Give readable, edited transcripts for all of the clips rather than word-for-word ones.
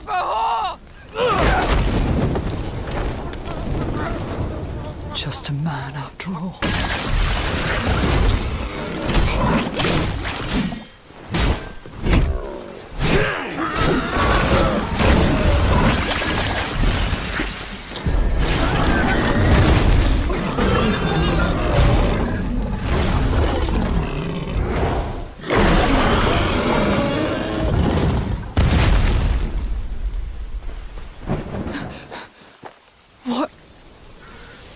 up a whore! Just a man after all.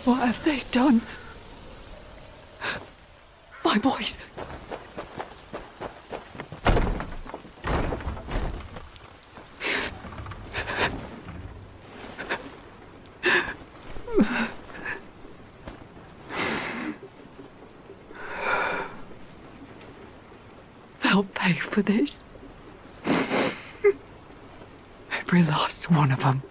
What have they done? My boys. They'll pay for this. Every last one of them.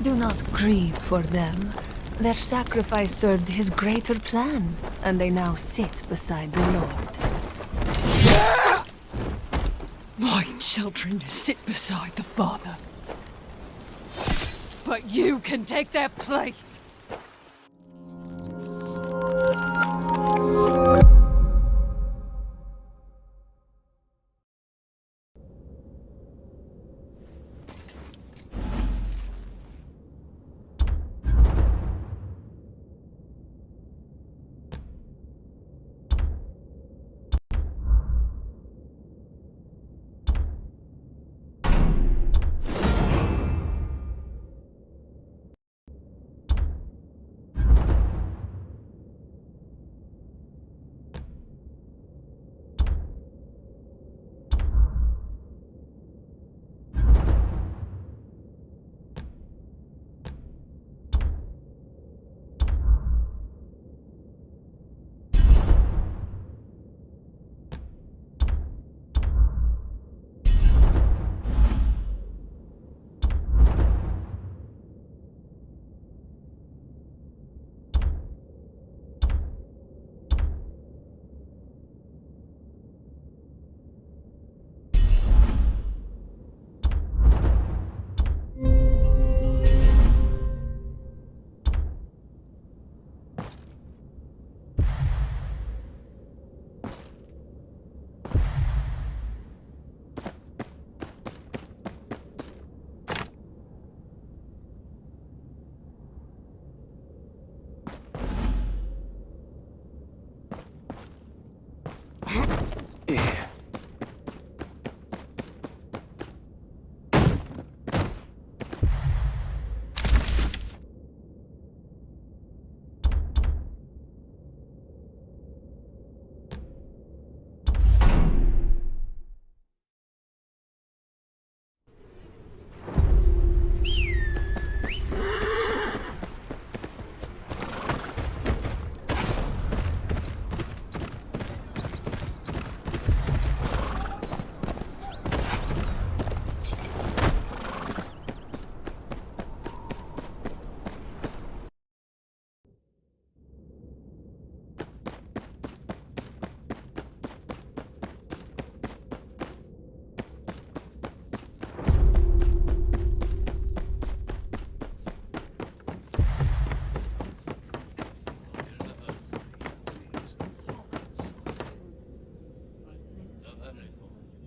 Do not grieve for them. Their sacrifice served his greater plan, and they now sit beside the Lord. My children sit beside the Father. But you can take their place.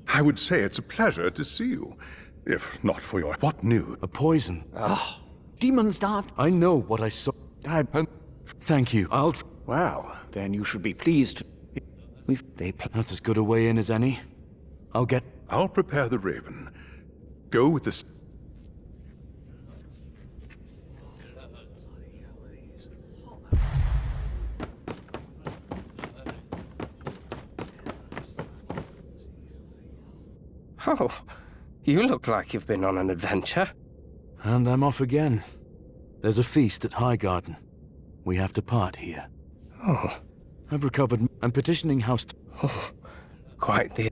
I would say it's a pleasure to see you, if not for your... What news? A poison. Demons not. I know what I saw. Thank you. Well, then you should be pleased. That's as good a way in as any. I'll prepare the raven. Go with the... Oh, you look like you've been on an adventure. And I'm off again. There's a feast at Highgarden. We have to part here. Oh. I've recovered. I'm petitioning House... Oh, quite the...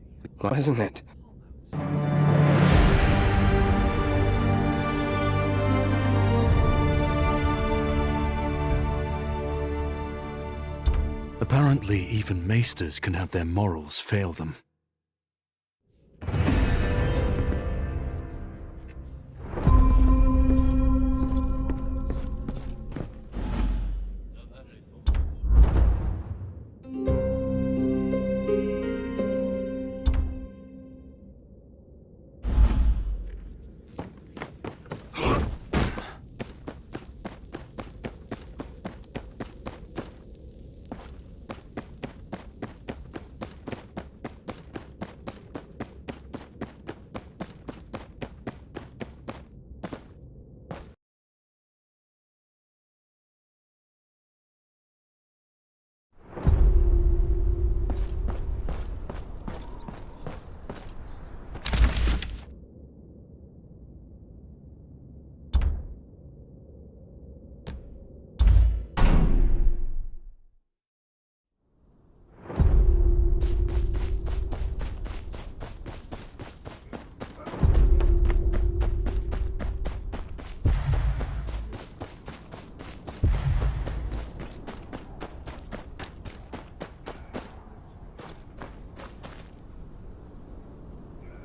isn't it? Apparently, even maesters can have their morals fail them.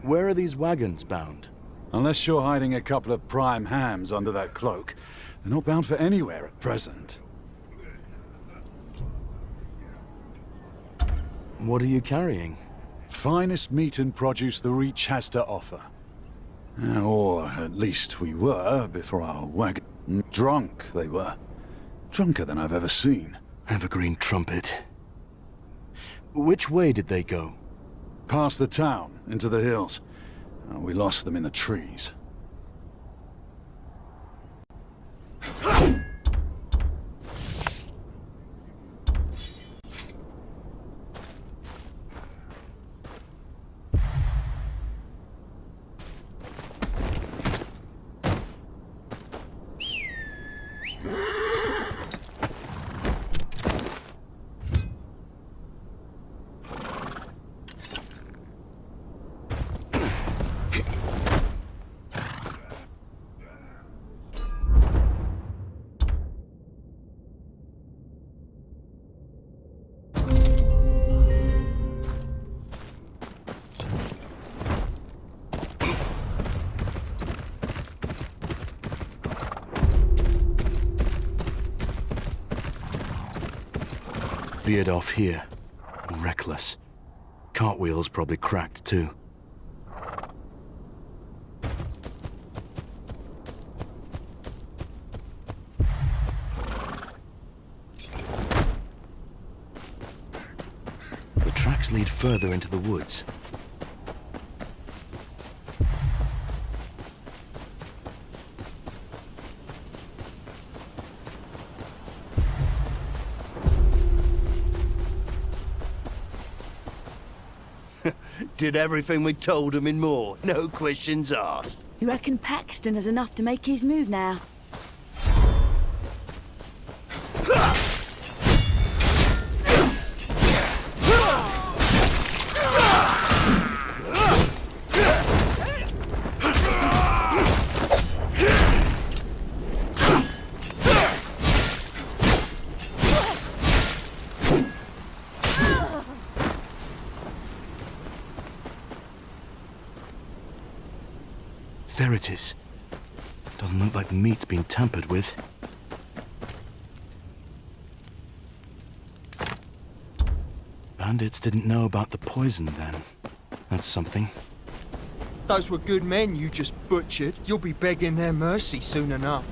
Where are these wagons bound? Unless you're hiding a couple of prime hams under that cloak, they're not bound for anywhere at present. What are you carrying? Finest meat and produce the Reach has to offer. Or at least we were before our wagon. Drunk, they were. Drunker than I've ever seen. Evergreen trumpet. Which way did they go? Past the town, into the hills. We lost them in the trees. Veered off here. Reckless. Cartwheel's probably cracked too. The tracks lead further into the woods. Did everything we told him and more. No questions asked. You reckon Paxton has enough to make his move now? There it is. Doesn't look like the meat's been tampered with. Bandits didn't know about the poison then. That's something. Those were good men you just butchered. You'll be begging their mercy soon enough.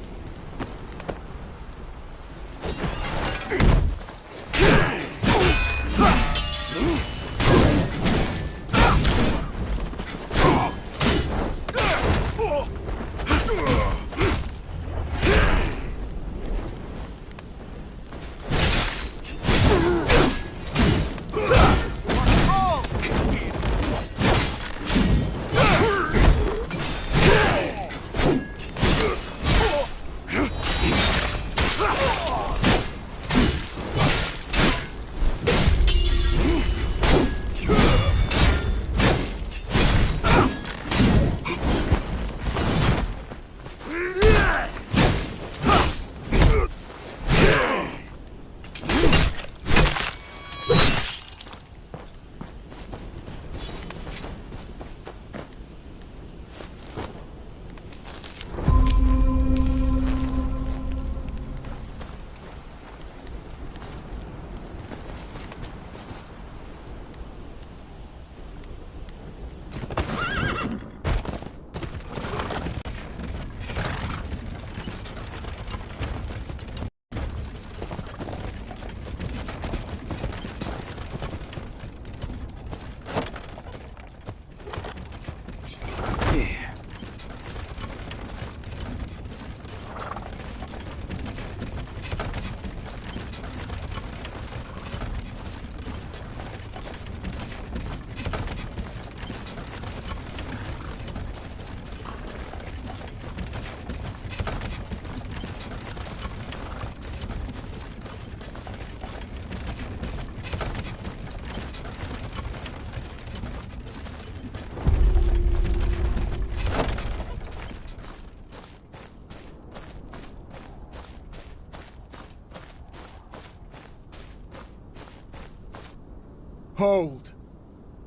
Hold.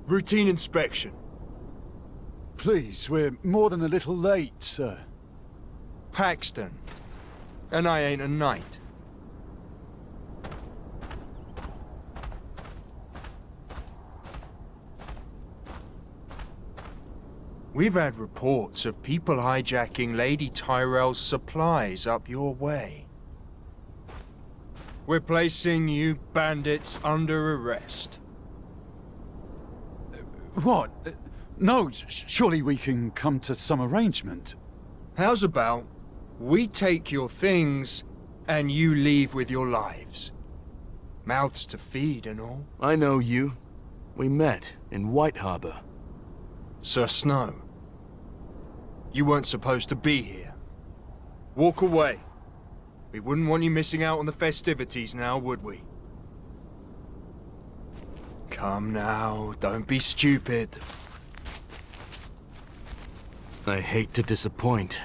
Routine inspection. Please, we're more than a little late, sir. Paxton. And I ain't a knight. We've had reports of people hijacking Lady Tyrell's supplies up your way. We're placing you bandits under arrest. What? No, surely we can come to some arrangement. How's about we take your things and you leave with your lives? Mouths to feed and all. I know you. We met in White Harbor. Sir Snow, you weren't supposed to be here. Walk away. We wouldn't want you missing out on the festivities now, would we? Come now, don't be stupid. I hate to disappoint.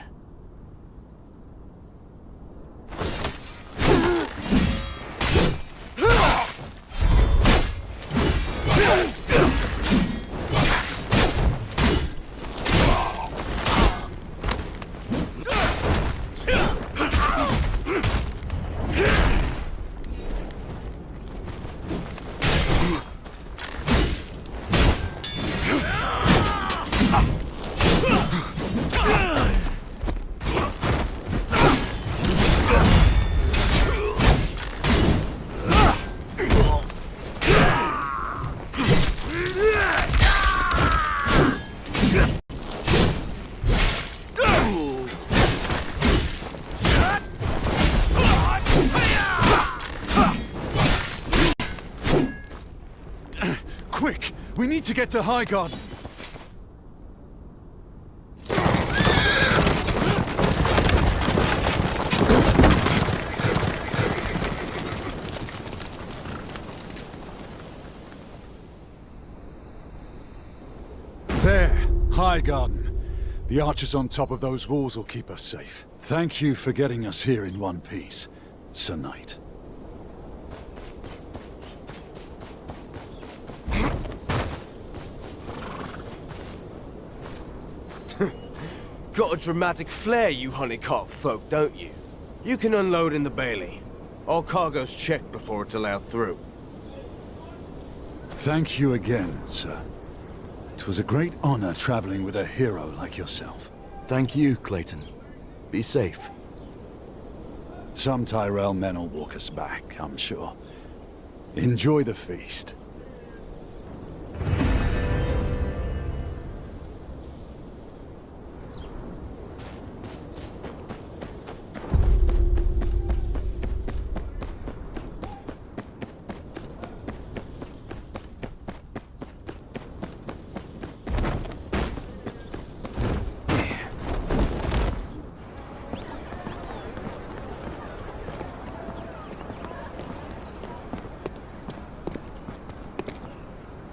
Quick! We need to get to Highgarden! There! Highgarden. The archers on top of those walls will keep us safe. Thank you for getting us here in one piece, Sir Knight. Got a dramatic flair, you honeycott folk, don't you? You can unload in the Bailey. All cargo's checked before it's allowed through. Thank you again, sir. It was a great honor traveling with a hero like yourself. Thank you, Clayton. Be safe. Some Tyrell men will walk us back, I'm sure. Enjoy the feast.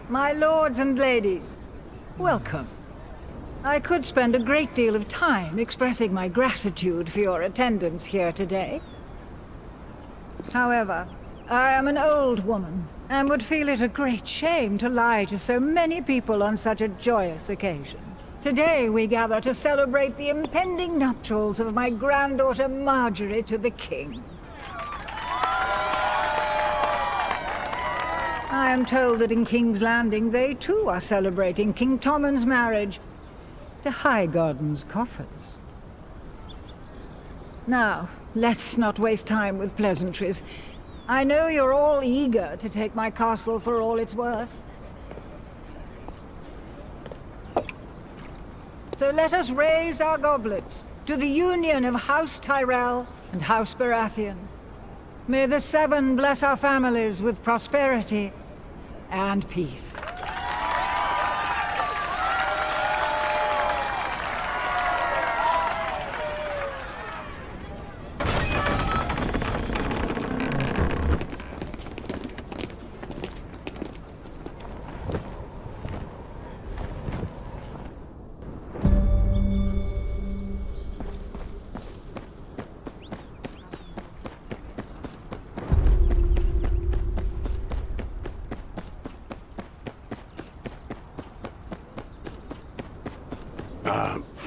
My lords and ladies, welcome. I could spend a great deal of time expressing my gratitude for your attendance here today. However, I am an old woman and would feel it a great shame to lie to so many people on such a joyous occasion. Today we gather to celebrate the impending nuptials of my granddaughter Marjorie to the King. I am told that in King's Landing they too are celebrating King Tommen's marriage to Highgarden's coffers. Now, let's not waste time with pleasantries. I know you're all eager to take my castle for all it's worth. So let us raise our goblets to the union of House Tyrell and House Baratheon. May the Seven bless our families with prosperity and peace.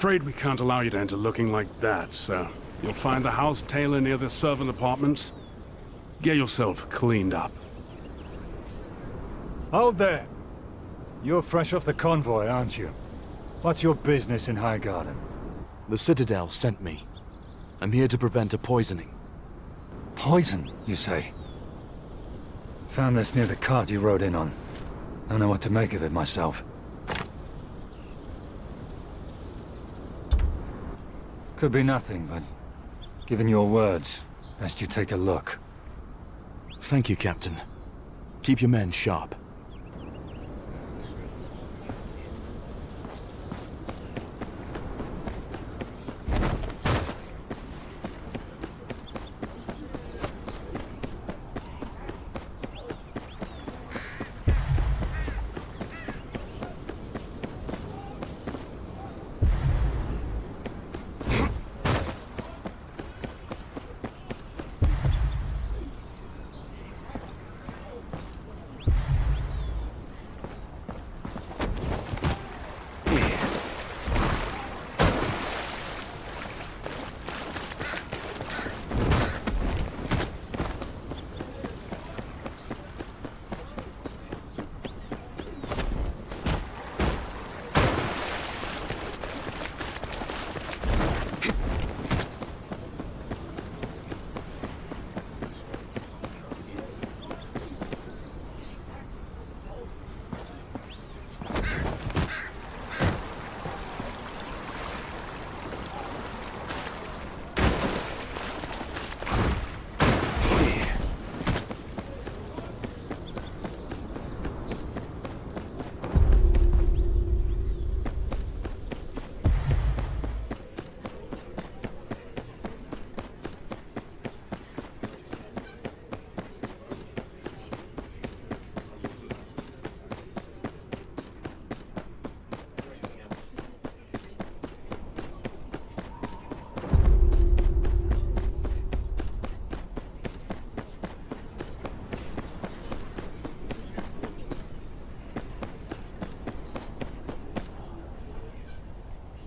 afraid we can't allow you to enter looking like that, sir. You'll find the house tailor near the servant apartments. Get yourself cleaned up. Hold there! You're fresh off the convoy, aren't you? What's your business in Highgarden? The Citadel sent me. I'm here to prevent a poisoning. Poison, you say? Found this near the cart you rode in on. Don't know what to make of it myself. Could be nothing, but given your words, best you take a look. Thank you, Captain. Keep your men sharp.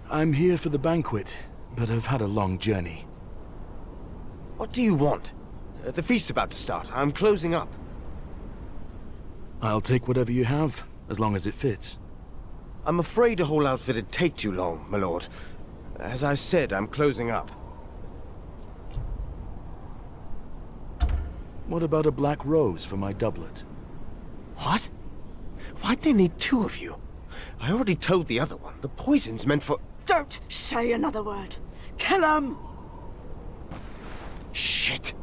I'm here for the banquet, but I've had a long journey. What do you want? The feast's about to start. I'm closing up. I'll take whatever you have, as long as it fits. I'm afraid a whole outfit'd take too long, my lord. As I said, I'm closing up. What about a black rose for my doublet? What? Why'd they need two of you? I already told the other one. The poison's meant for... Don't say another word. Kill him! Shit.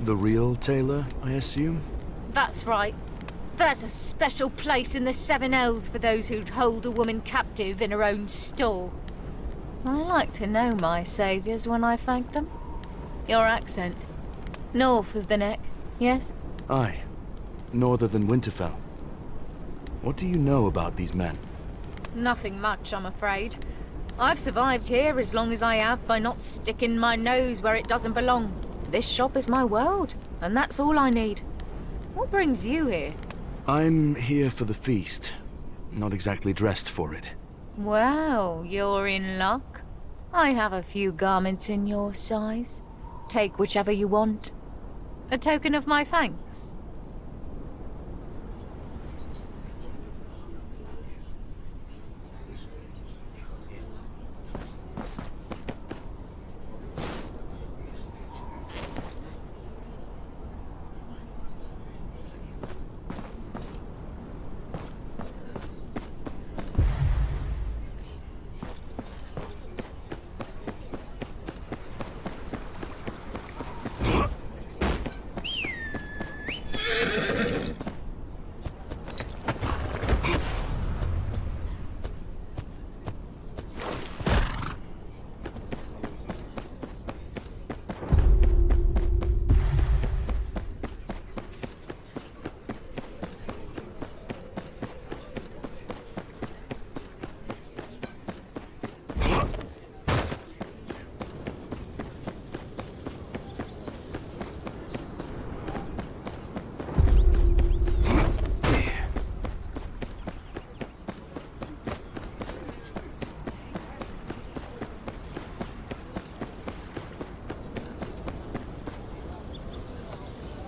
The real tailor, I assume? That's right. There's a special place in the Seven Elves for those who'd hold a woman captive in her own store. I like to know my saviours when I thank them. Your accent. North of the neck, yes? Aye. Norther than Winterfell. What do you know about these men? Nothing much, I'm afraid. I've survived here as long as I have by not sticking my nose where it doesn't belong. This shop is my world, and that's all I need. What brings you here? I'm here for the feast. Not exactly dressed for it. Well, you're in luck. I have a few garments in your size. Take whichever you want. A token of my thanks.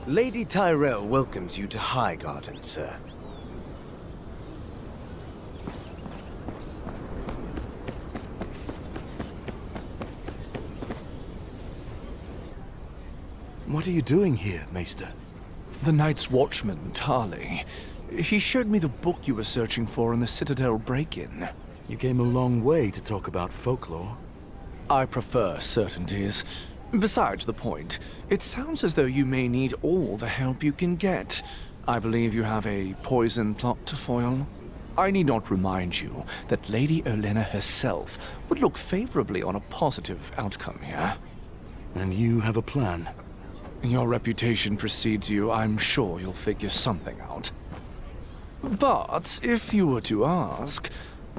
Lady Tyrell welcomes you to Highgarden, sir. What are you doing here, Maester? The Night's Watchman, Tarley. He showed me the book you were searching for in the Citadel break-in. You came a long way to talk about folklore. I prefer certainties. Besides the point, it sounds as though you may need all the help you can get. I believe you have a poison plot to foil. I need not remind you that Lady Olenna herself would look favorably on a positive outcome here. And you have a plan? Your reputation precedes you. I'm sure you'll figure something out. But if you were to ask,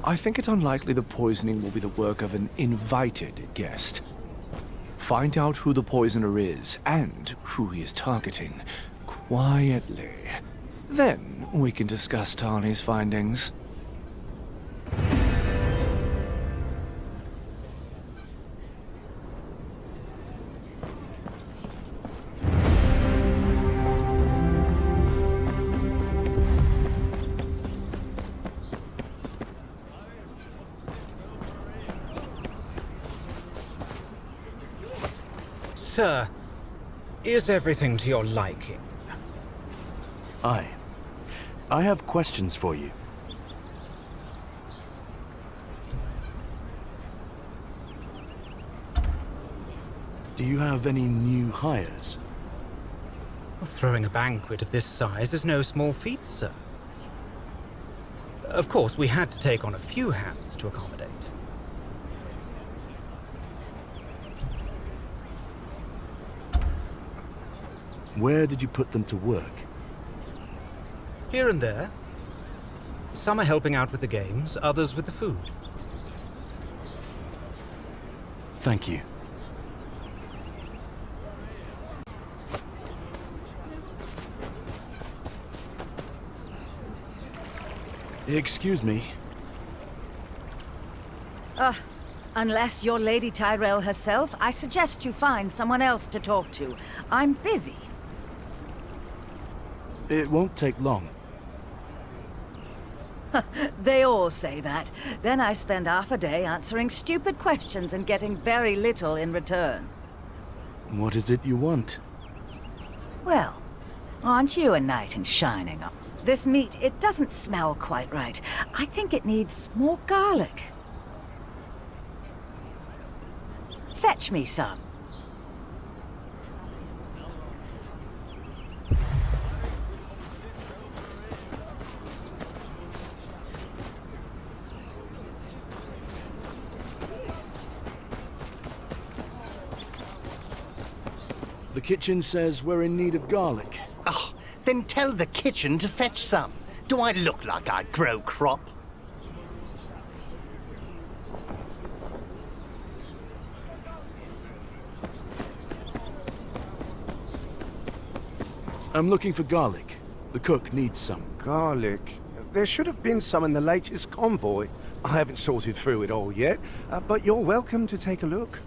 I think it unlikely the poisoning will be the work of an invited guest. Find out who the poisoner is and who he is targeting quietly. Then we can discuss Tarley's findings. Sir, is everything to your liking? I have questions for you. Do you have any new hires? Throwing a banquet of this size is no small feat, sir. Of course, we had to take on a few hands to accommodate. Where did you put them to work? Here and there. Some are helping out with the games, others with the food. Thank you. Excuse me. Unless you're Lady Tyrell herself, I suggest you find someone else to talk to. I'm busy. It won't take long. They all say that. Then I spend half a day answering stupid questions and getting very little in return. What is it you want? Well, aren't you a knight in shining? This meat, it doesn't smell quite right. I think it needs more garlic. Fetch me some. The kitchen says we're in need of garlic. Oh, then tell the kitchen to fetch some. Do I look like I grow crop? I'm looking for garlic. The cook needs some. Garlic? There should have been some in the latest convoy. I haven't sorted through it all yet, but you're welcome to take a look.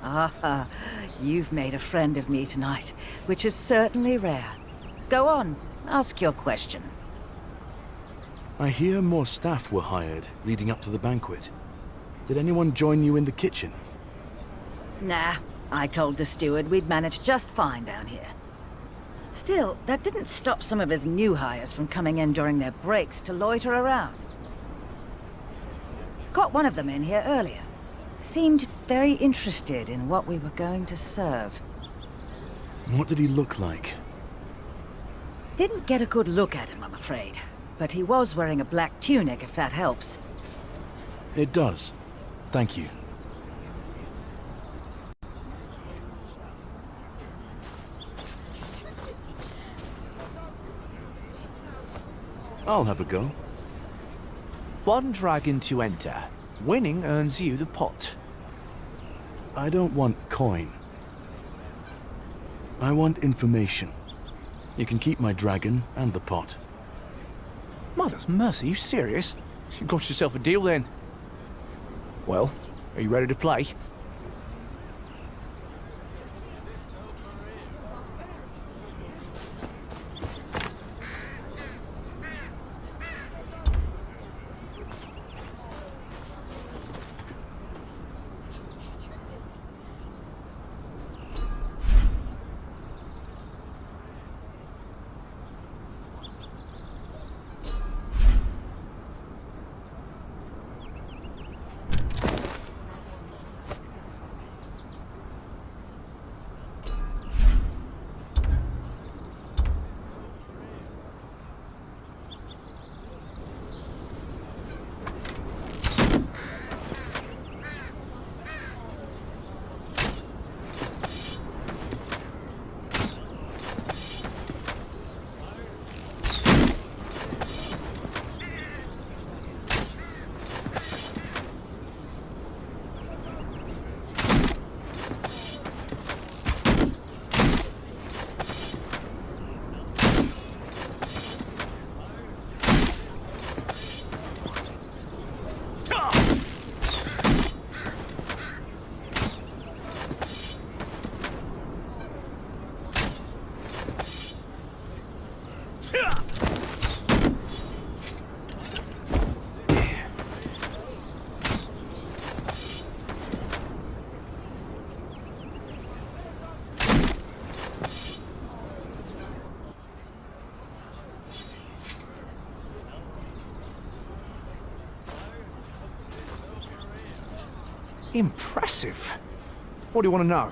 Ah, you've made a friend of me tonight, which is certainly rare. Go on, ask your question. I hear more staff were hired leading up to the banquet. Did anyone join you in the kitchen? Nah, I told the steward we'd managed just fine down here. Still, that didn't stop some of his new hires from coming in during their breaks to loiter around. Got one of them in here earlier. Seemed very interested in what we were going to serve. What did he look like? Didn't get a good look at him, I'm afraid. But he was wearing a black tunic, if that helps. It does. Thank you. I'll have a go. One dragon to enter. Winning earns you the pot. I don't want coin. I want information. You can keep my dragon and the pot. Mother's mercy, you serious? You got yourself a deal then. Well, are you ready to play? Impressive. What do you want to know?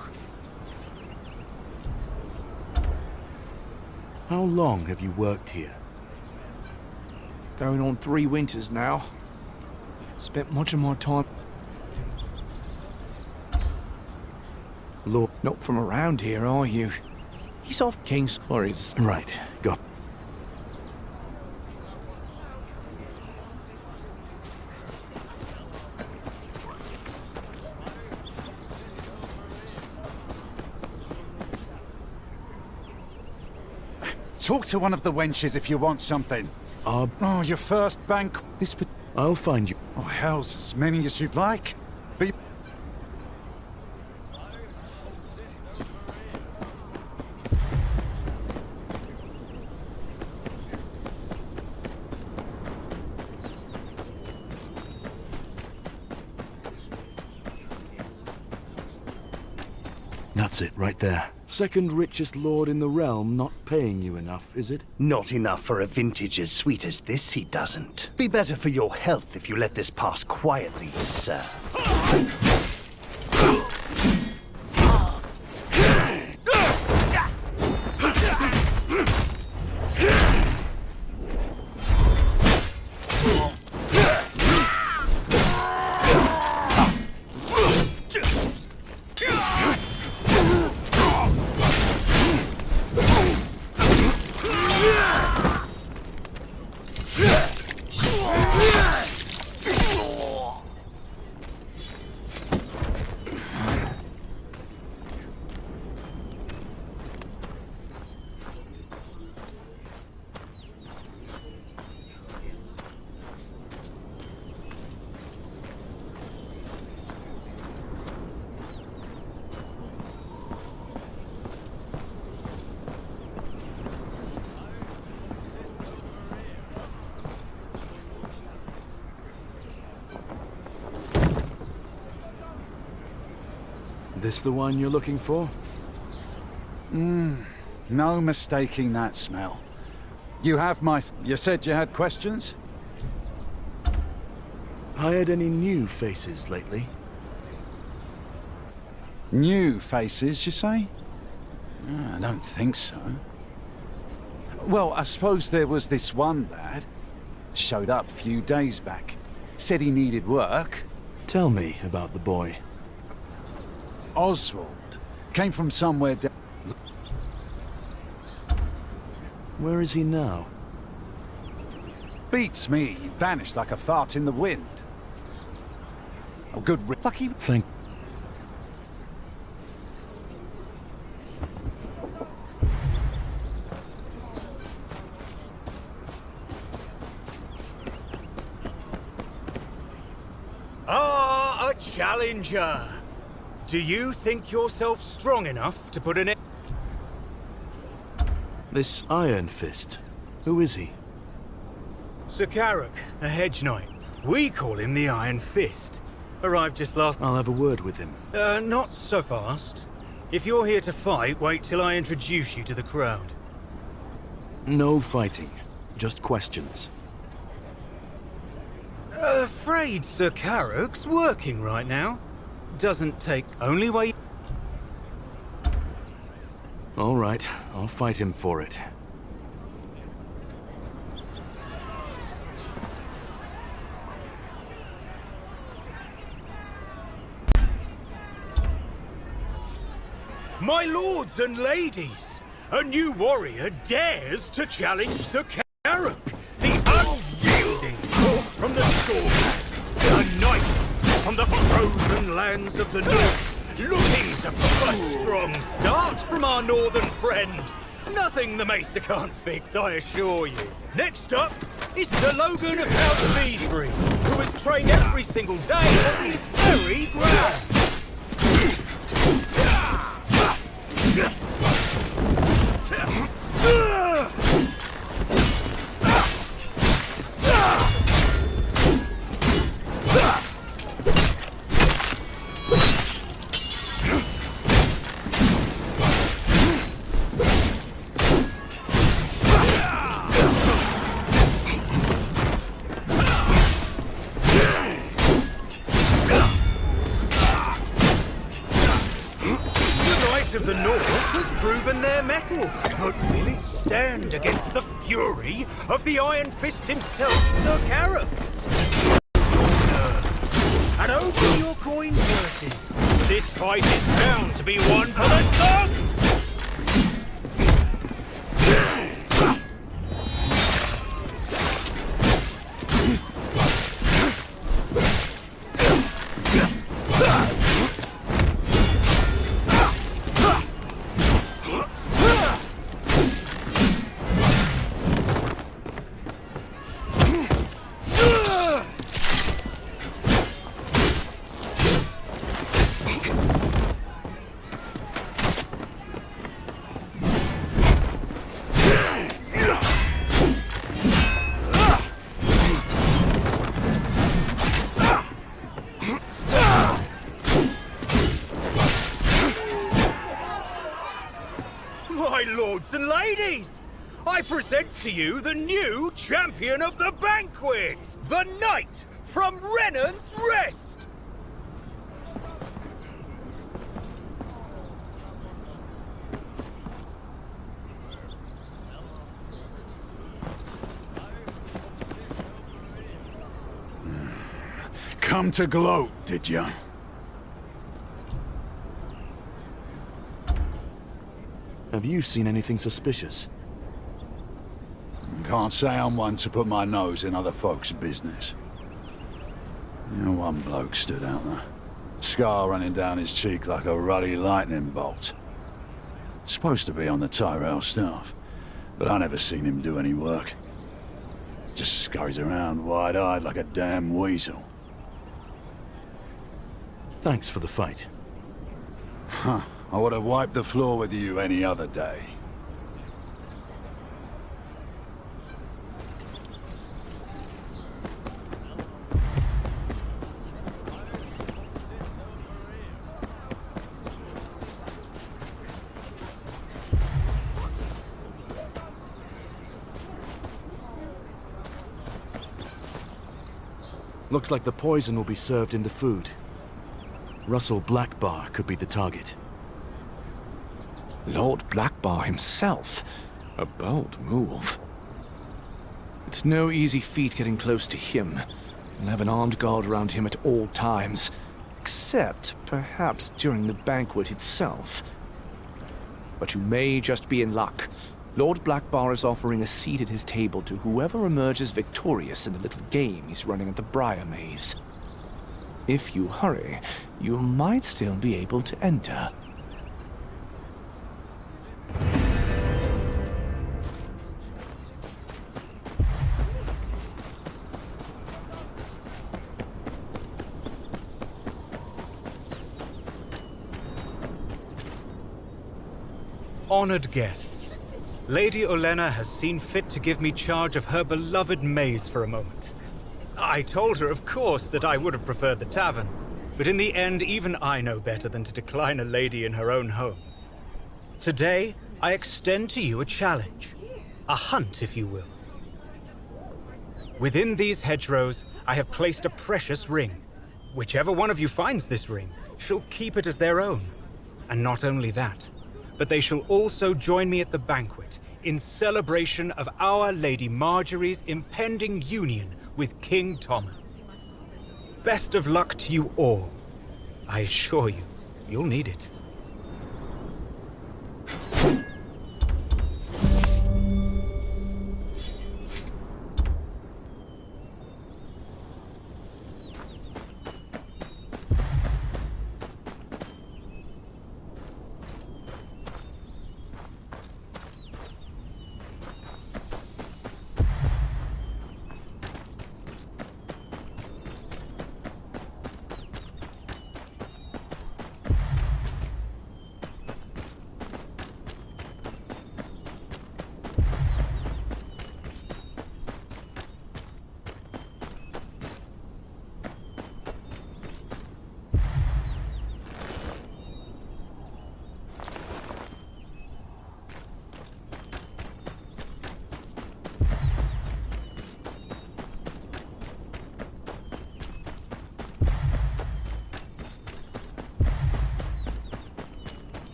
How long have you worked here? Going on 3 winters now. Spent much of my time... Lord... Not from around here, are you? He's off Kingsroad. Right, got... Talk to one of the wenches if you want something. Oh, your first bank... I'll find you. Oh, hell's as many as you'd like. Be... That's it, right there. Second richest lord in the realm not paying you enough, is it? Not enough for a vintage as sweet as this, he doesn't. Be better for your health if you let this pass quietly, sir. This the one you're looking for? No mistaking that smell. You have my... You said you had questions? Hired any new faces lately? New faces, you say? I don't think so. Well, I suppose there was this one lad. Showed up a few days back. Said he needed work. Tell me about the boy. Oswald. Came from somewhere down... Where is he now? Beats me. He vanished like a fart in the wind. Oh, good... Lucky... Thank... Ah, a challenger! Do you think yourself strong enough to put an end? This Iron Fist. Who is he? Sir Carrick, a hedge knight. We call him the Iron Fist. Arrived just last... I'll have a word with him. Not so fast. If you're here to fight, wait till I introduce you to the crowd. No fighting. Just questions. Afraid Sir Carrick's working right now. Doesn't take only way... All right, I'll fight him for it. My lords and ladies, a new warrior dares to challenge Sir Carrick, the unyielding force from the storm, a knight from the frozen lands of the north, looking to put a strong start from our northern friend. Nothing the Maester can't fix, I assure you. Next up is Sir Logan of House Beesbury, who has trained every single day on these very grounds. Of the North has proven their mettle, but will it stand against the fury of the Iron Fist himself, Sir Carrick? And open your coin purses. This fight is bound to be one for the tongue! And ladies, I present to you the new champion of the banquet, the Knight from Renan's Rest! Come to gloat, did ya? Have you seen anything suspicious? Can't say I'm one to put my nose in other folks' business. You know, one bloke stood out there. Scar running down his cheek like a ruddy lightning bolt. Supposed to be on the Tyrell staff, but I never seen him do any work. Just scurries around wide-eyed like a damn weasel. Thanks for the fight. Huh. I would have wiped the floor with you any other day. Looks like the poison will be served in the food. Russell Blackbar could be the target. Lord Blackbar himself? A bold move. It's no easy feat getting close to him. You'll have an armed guard around him at all times. Except, perhaps, during the banquet itself. But you may just be in luck. Lord Blackbar is offering a seat at his table to whoever emerges victorious in the little game he's running at the Briar Maze. If you hurry, you might still be able to enter. Honored guests, Lady Olenna has seen fit to give me charge of her beloved maze for a moment. I told her, of course, that I would have preferred the tavern, but in the end, even I know better than to decline a lady in her own home. Today, I extend to you a challenge, a hunt, if you will. Within these hedgerows, I have placed a precious ring. Whichever one of you finds this ring shall keep it as their own. And not only that, but they shall also join me at the banquet in celebration of Our Lady Marjorie's impending union with King Tommen. Best of luck to you all. I assure you, you'll need it.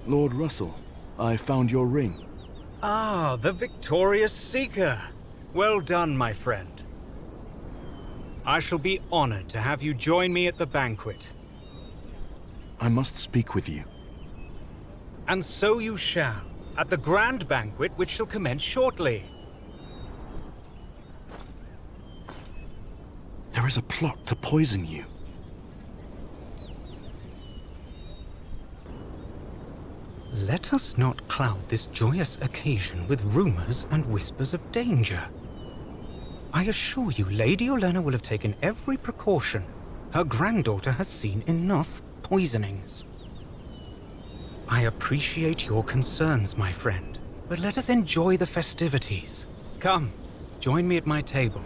Lord Russell, I found your ring. Ah, the victorious seeker. Well done, my friend. I shall be honored to have you join me at the banquet. I must speak with you. And so you shall, at the grand banquet which shall commence shortly. There is a plot to poison you. Let us not cloud this joyous occasion with rumors and whispers of danger. I assure you, Lady Olenna will have taken every precaution. Her granddaughter has seen enough poisonings. I appreciate your concerns, my friend, but let us enjoy the festivities. Come, join me at my table.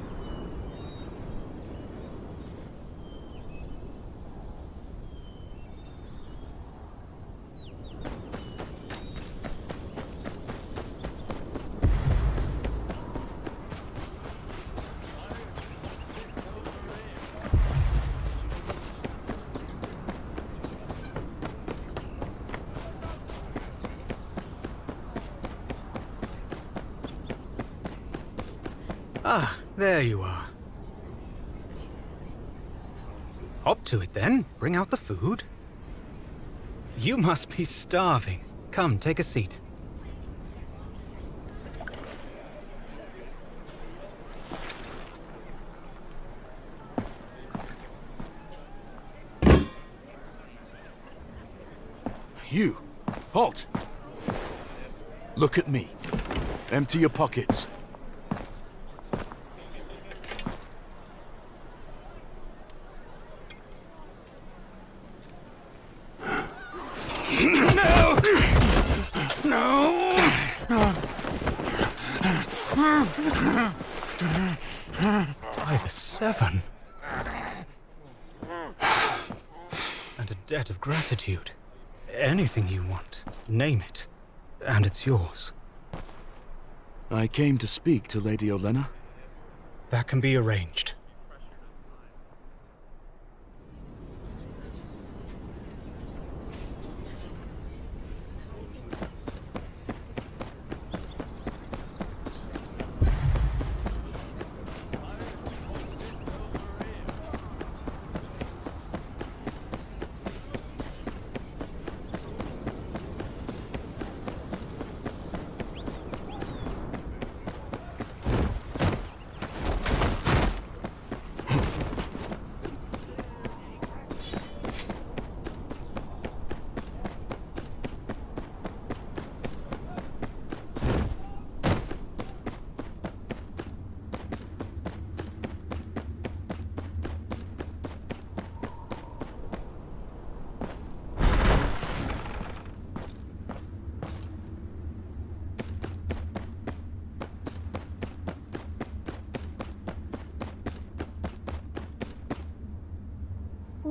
Ah, there you are. Hop to it then. Bring out the food. You must be starving. Come, take a seat. You! Halt! Look at me. Empty your pockets. By the seven. And a debt of gratitude. Anything you want, name it, and it's yours. I came to speak to Lady Olenna. That can be arranged.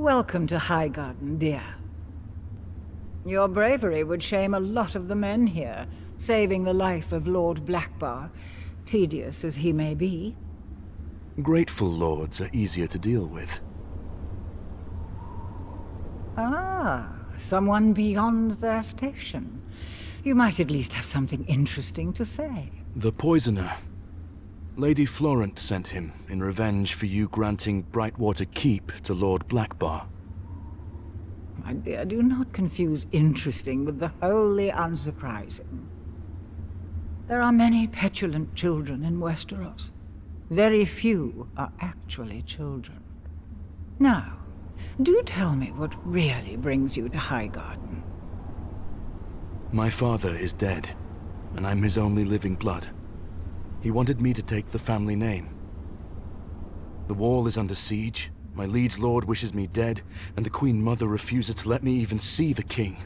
Welcome to Highgarden, dear. Your bravery would shame a lot of the men here, saving the life of Lord Blackbar, tedious as he may be. Grateful lords are easier to deal with. Ah, someone beyond their station. You might at least have something interesting to say. The poisoner. Lady Florent sent him in revenge for you granting Brightwater Keep to Lord Blackbar. My dear, do not confuse interesting with the wholly unsurprising. There are many petulant children in Westeros. Very few are actually children. Now, do tell me what really brings you to Highgarden. My father is dead, and I'm his only living blood. He wanted me to take the family name. The wall is under siege, my liege lord wishes me dead, and the Queen Mother refuses to let me even see the king.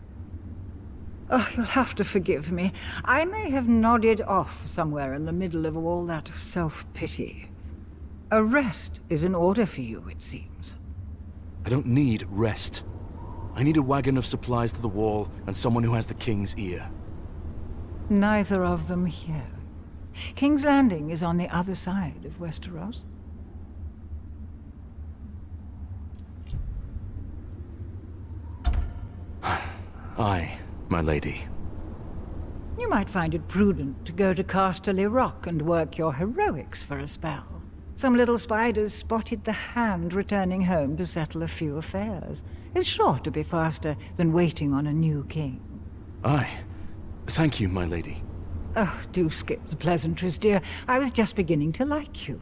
Oh, you'll have to forgive me. I may have nodded off somewhere in the middle of all that self-pity. A rest is in order for you, it seems. I don't need rest. I need a wagon of supplies to the wall and someone who has the king's ear. Neither of them here. King's Landing is on the other side of Westeros. Aye, my lady. You might find it prudent to go to Casterly Rock and work your heroics for a spell. Some little spiders spotted the Hand returning home to settle a few affairs. It's sure to be faster than waiting on a new king. Aye. Thank you, my lady. Oh, do skip the pleasantries, dear. I was just beginning to like you.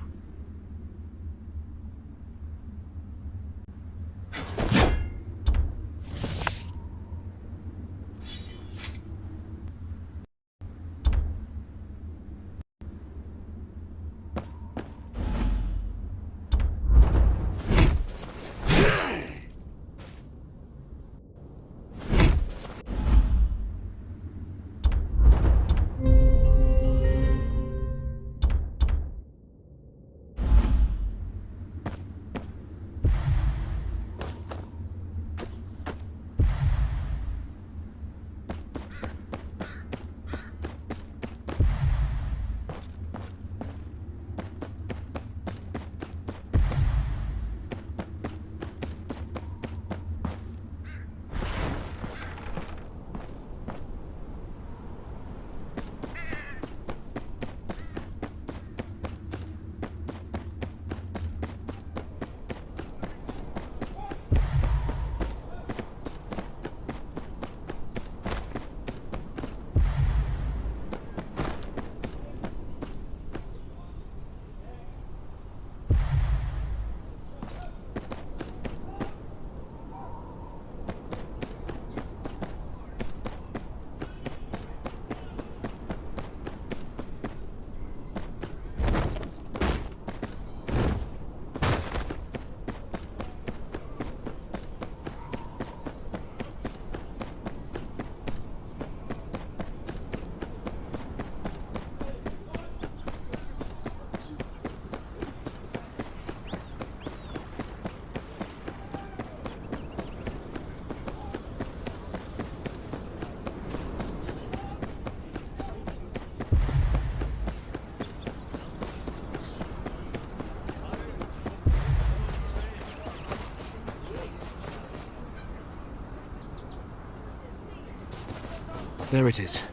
There it is.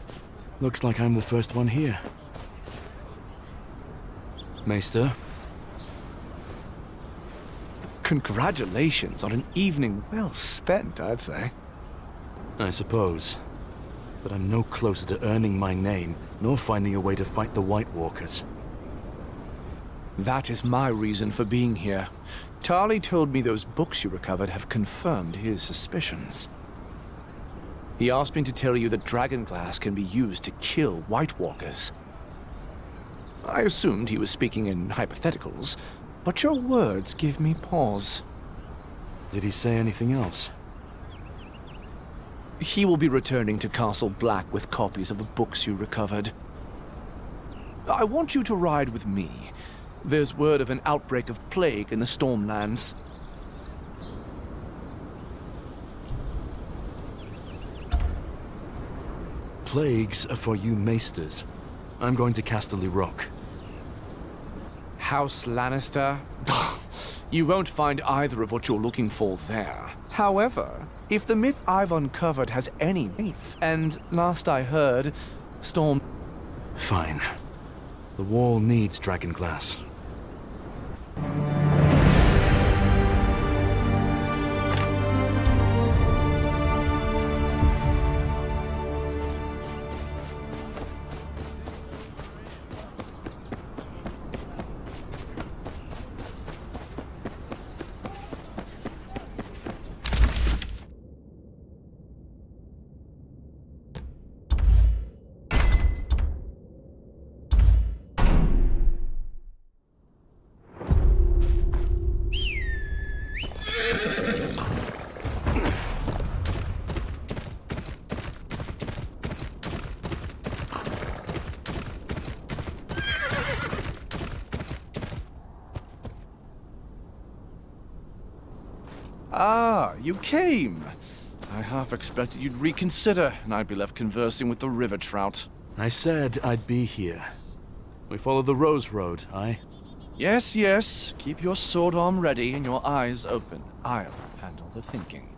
Looks like I'm the first one here. Maester? Congratulations on an evening well spent, I'd say. I suppose. But I'm no closer to earning my name, nor finding a way to fight the White Walkers. That is my reason for being here. Tarly told me those books you recovered have confirmed his suspicions. He asked me to tell you that dragonglass can be used to kill White Walkers. I assumed he was speaking in hypotheticals, but your words give me pause. Did he say anything else? He will be returning to Castle Black with copies of the books you recovered. I want you to ride with me. There's word of an outbreak of plague in the Stormlands. Plagues are for you maesters. I'm going to Casterly Rock. House Lannister? You won't find either of what you're looking for there. However, if the myth I've uncovered has any faith, and last I heard, Storm... Fine. The wall needs dragonglass. Ah, you came. I half expected you'd reconsider, and I'd be left conversing with the river trout. I said I'd be here. We follow the Rose Road, aye? Yes, yes. Keep your sword arm ready and your eyes open. I'll handle the thinking.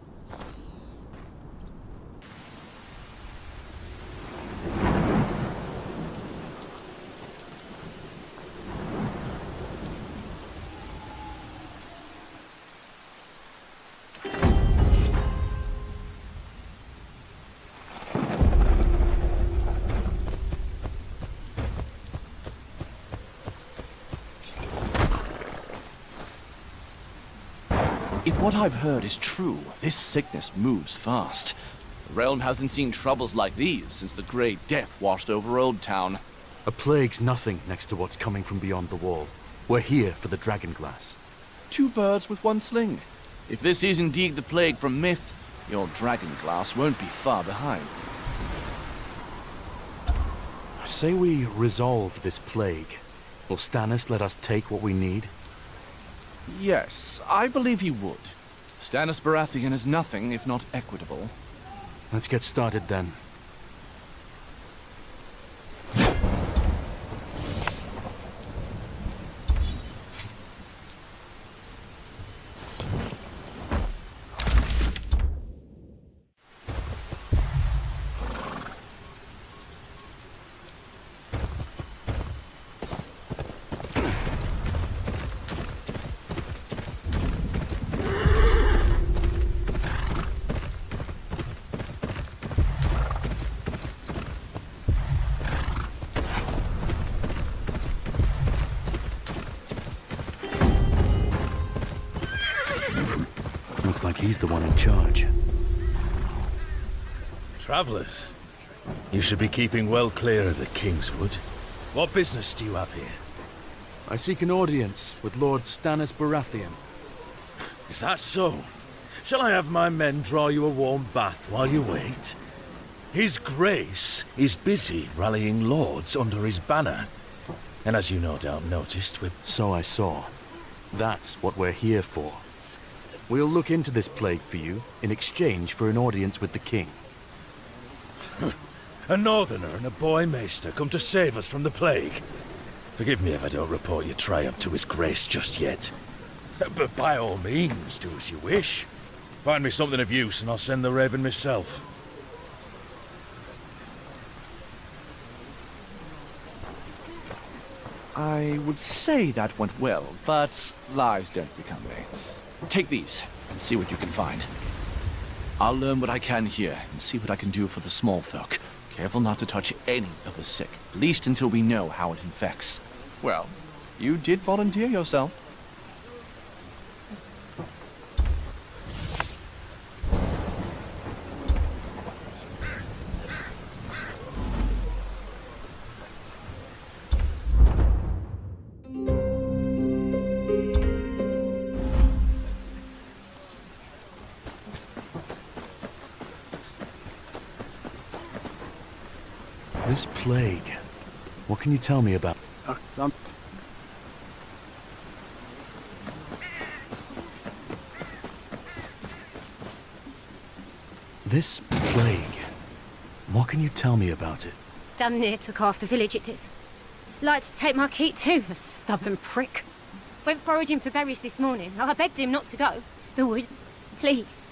If what I've heard is true, this sickness moves fast. The realm hasn't seen troubles like these since the Great Death washed over Old Town. A plague's nothing next to what's coming from beyond the wall. We're here for the dragonglass. Two birds with one sling. If this is indeed the plague from myth, your dragonglass won't be far behind. Say we resolve this plague. Will Stannis let us take what we need? Yes, I believe he would. Stannis Baratheon is nothing if not equitable. Let's get started then. Looks like he's the one in charge. Travelers, you should be keeping well clear of the Kingswood. What business do you have here? I seek an audience with Lord Stannis Baratheon. Is that so? Shall I have my men draw you a warm bath while you wait? His Grace is busy rallying lords under his banner. And as you no doubt noticed, So I saw. That's what we're here for. We'll look into this plague for you in exchange for an audience with the king. A northerner and a boy maester come to save us from the plague. Forgive me if I don't report your triumph to his grace just yet. But by all means, do as you wish. Find me something of use and I'll send the raven myself. I would say that went well, but lies don't become me. Take these and see what you can find. I'll learn what I can here and see what I can do for the small folk. Careful not to touch any of the sick, at least until we know how it infects. Well, you did volunteer yourself. This plague. What can you tell me about? This plague. What can you tell me about it? Damn near took half the village, it did. Like to take my keep too, the stubborn prick. Went foraging for berries this morning. I begged him not to go. Who would? Please.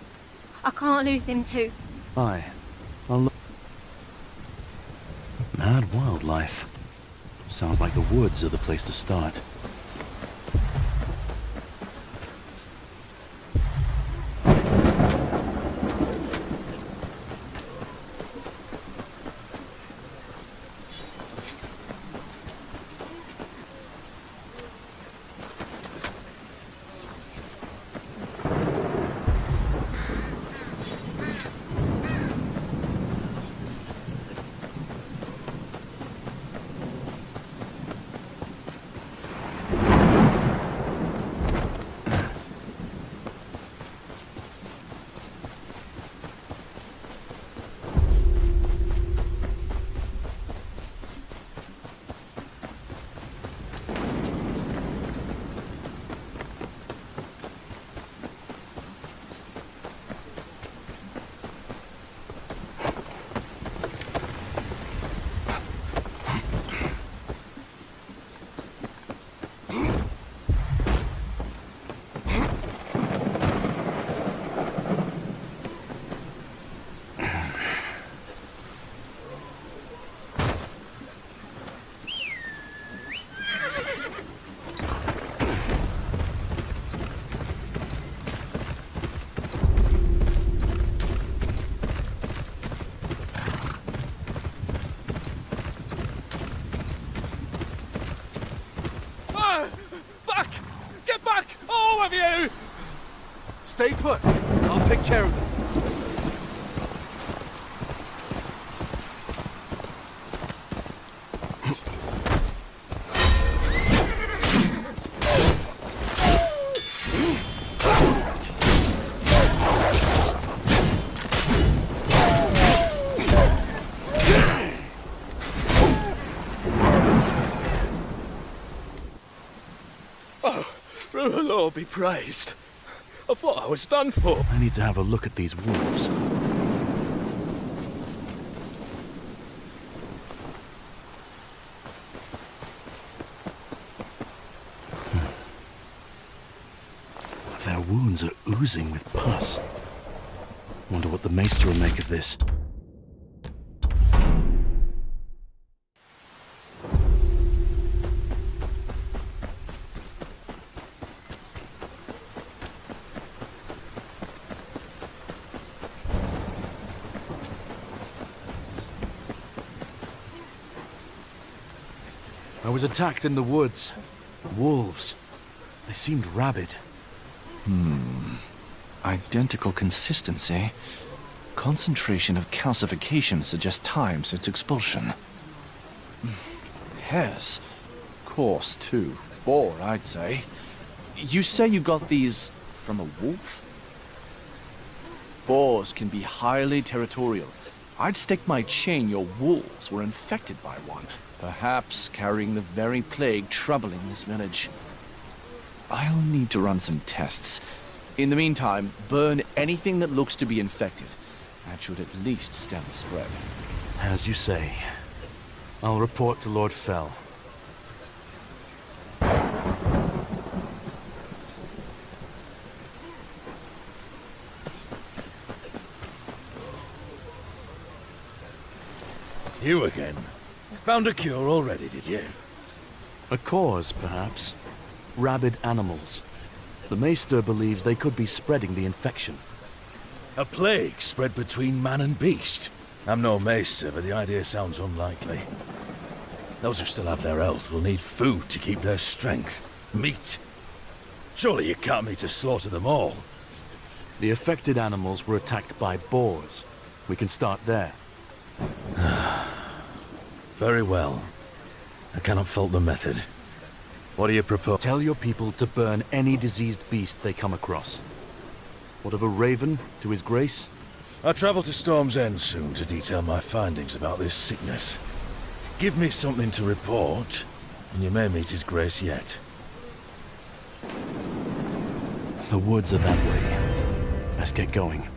I can't lose him too. Aye. I'll look. Mad wildlife. Sounds like the woods are the place to start. Stay put. I'll take care of them. Oh, the Lord be praised. I thought I was done for. I need to have a look at these wolves. Their wounds are oozing with pus. Wonder what the maester will make of this. I was attacked in the woods. Wolves. They seemed rabid. Identical consistency. Concentration of calcification suggests time since expulsion. Hares. Coarse, too. Boar, I'd say. You say you got these from a wolf? Boars can be highly territorial. I'd stake my chain your wolves were infected by one. Perhaps carrying the very plague troubling this village. I'll need to run some tests. In the meantime, burn anything that looks to be infected. That should at least stem the spread. As you say. I'll report to Lord Fell. You again? Found a cure already, did you? A cause, perhaps. Rabid animals. The Maester believes they could be spreading the infection. A plague spread between man and beast? I'm no Maester, but the idea sounds unlikely. Those who still have their health will need food to keep their strength. Meat. Surely you can't mean to slaughter them all. The affected animals were attacked by boars. We can start there. Very well. I cannot fault the method. What do you propose? Tell your people to burn any diseased beast they come across. What of a raven, to his grace? I travel to Storm's End soon to detail my findings about this sickness. Give me something to report, and you may meet his grace yet. The woods are that way. Let's get going.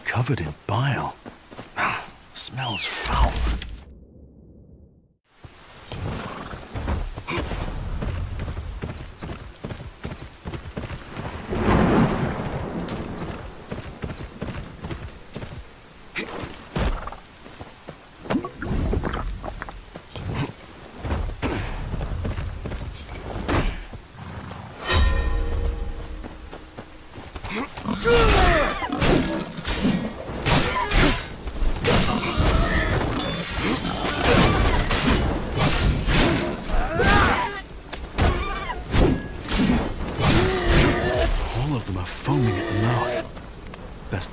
Covered in bile. Smells foul.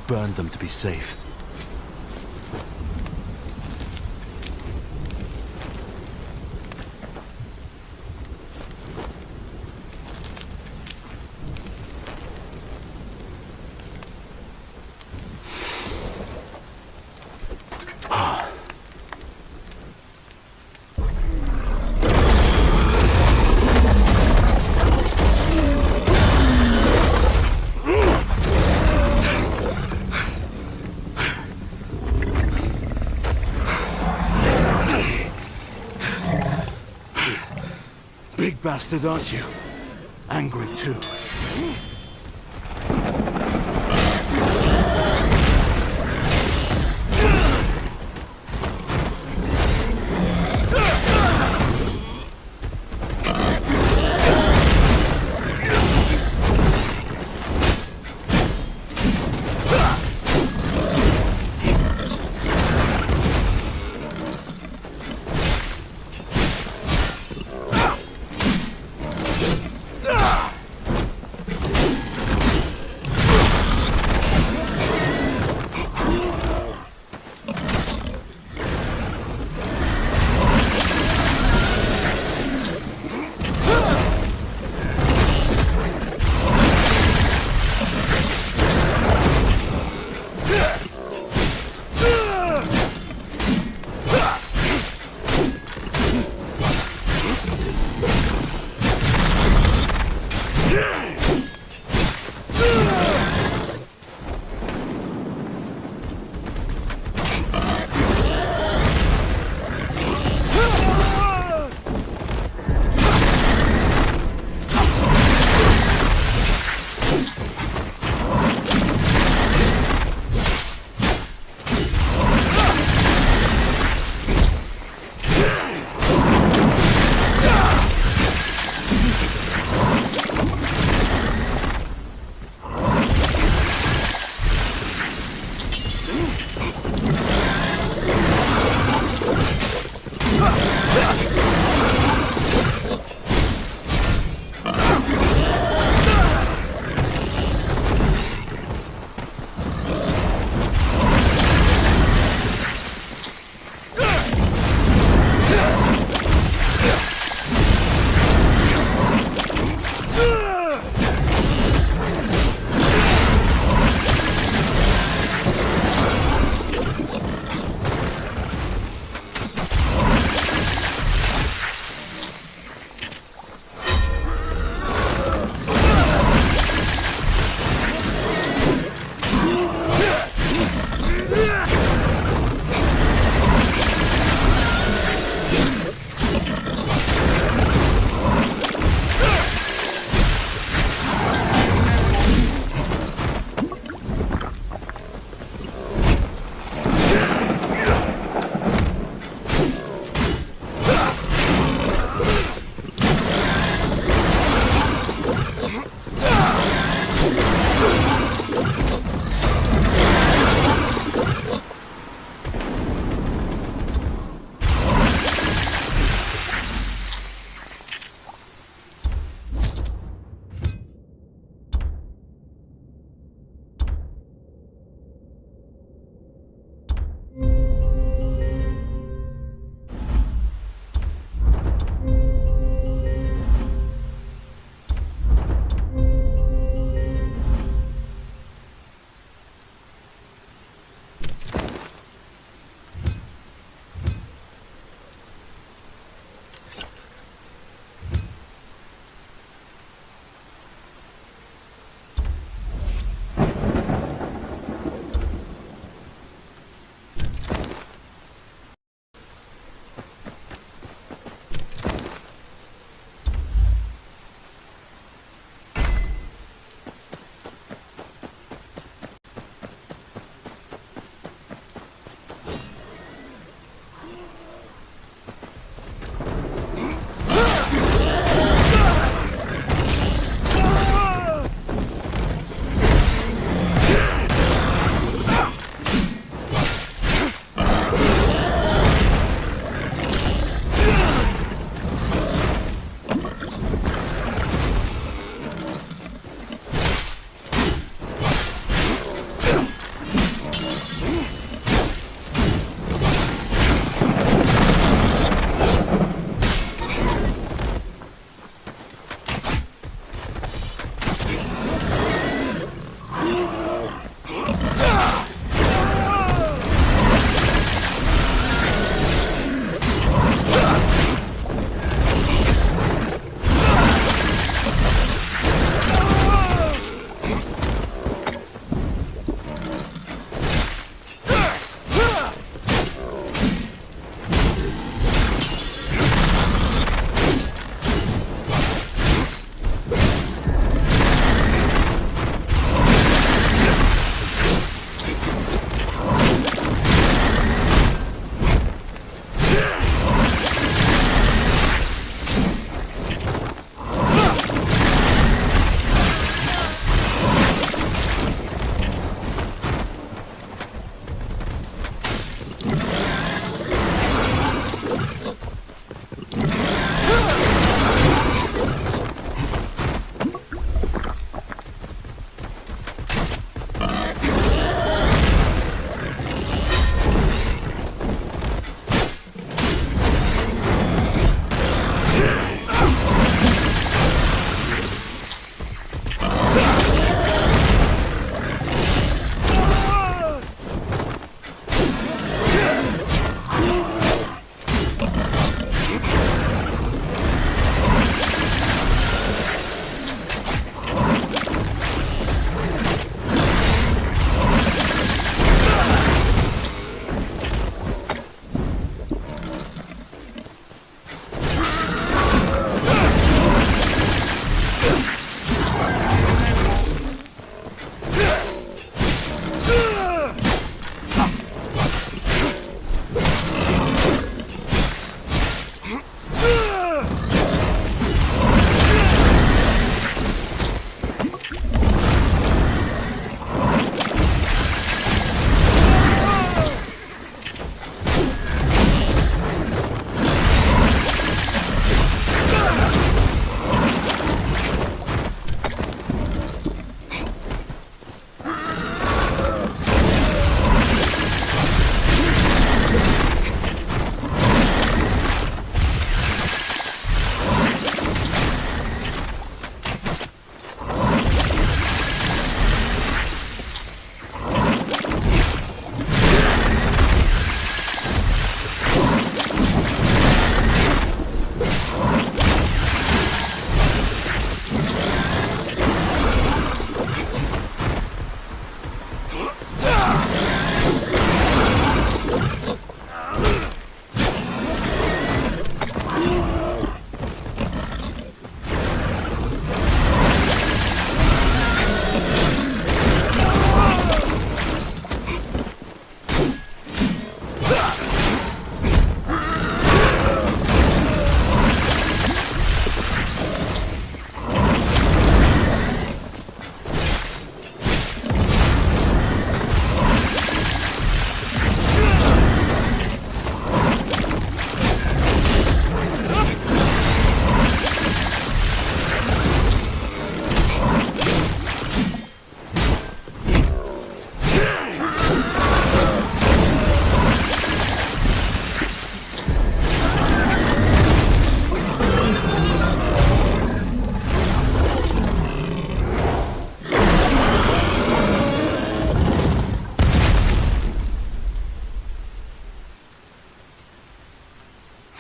Burn them to be safe. Bastard, aren't you? Angry too.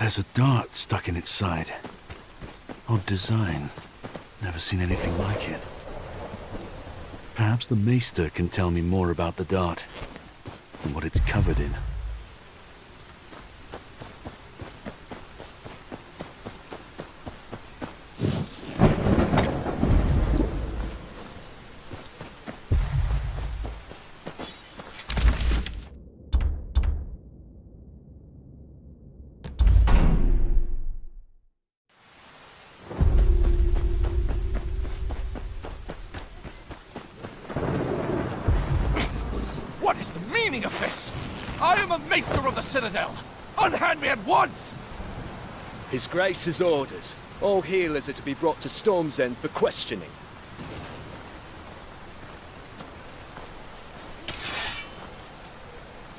There's a dart stuck in its side. Odd design. Never seen anything like it. Perhaps the Maester can tell me more about the dart and what it's covered in. What is the meaning of this? I am a Maester of the Citadel! Unhand me at once! His Grace's orders. All healers are to be brought to Storm's End for questioning.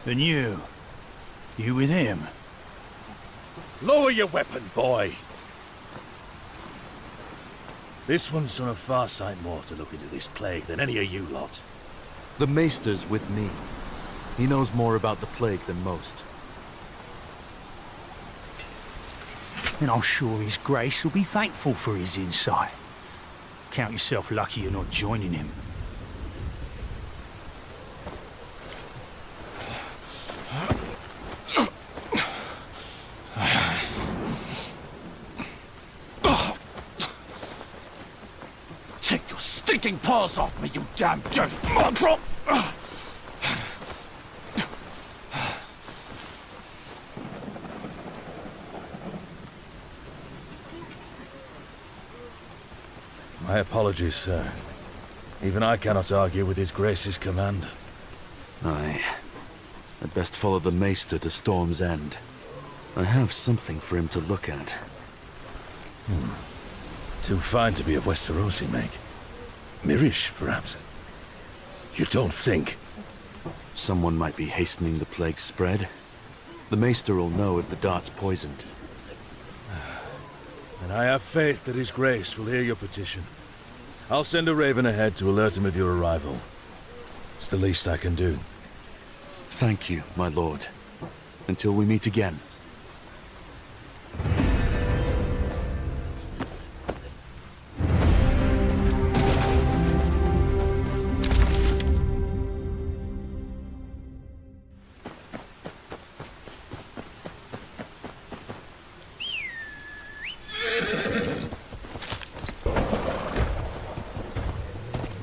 And you with him? Lower your weapon, boy. This one's done a far sight more to look into this plague than any of you lot. The Maester's with me. He knows more about the plague than most. And I'm sure His Grace will be thankful for his insight. Count yourself lucky you're not joining him. Take your stinking paws off me, you damn dirty mongrel! My apologies, sir. Even I cannot argue with His Grace's command. Aye. I'd best follow the Maester to Storm's End. I have something for him to look at. Too fine to be of Westeros, he make. Mirish, perhaps? You don't think? Someone might be hastening the plague's spread. The Maester will know if the dart's poisoned. And I have faith that His Grace will hear your petition. I'll send a raven ahead to alert him of your arrival. It's the least I can do. Thank you, my lord. Until we meet again.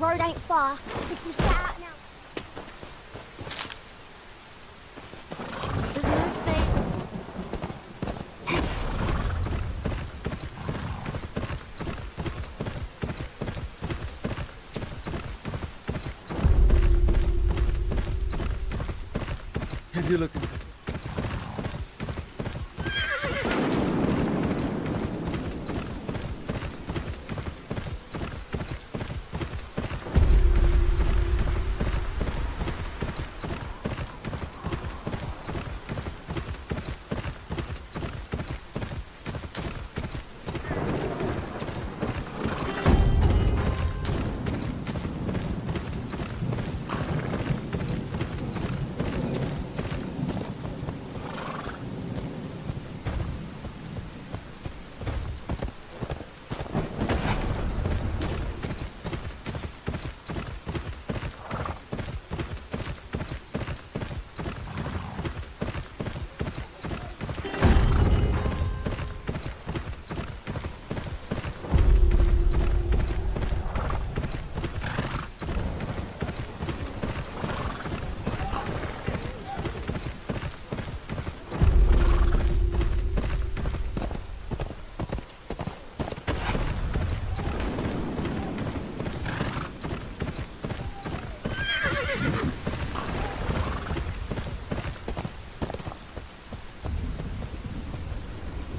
Road ain't far. We can get out now. There's no safe. If you're looking.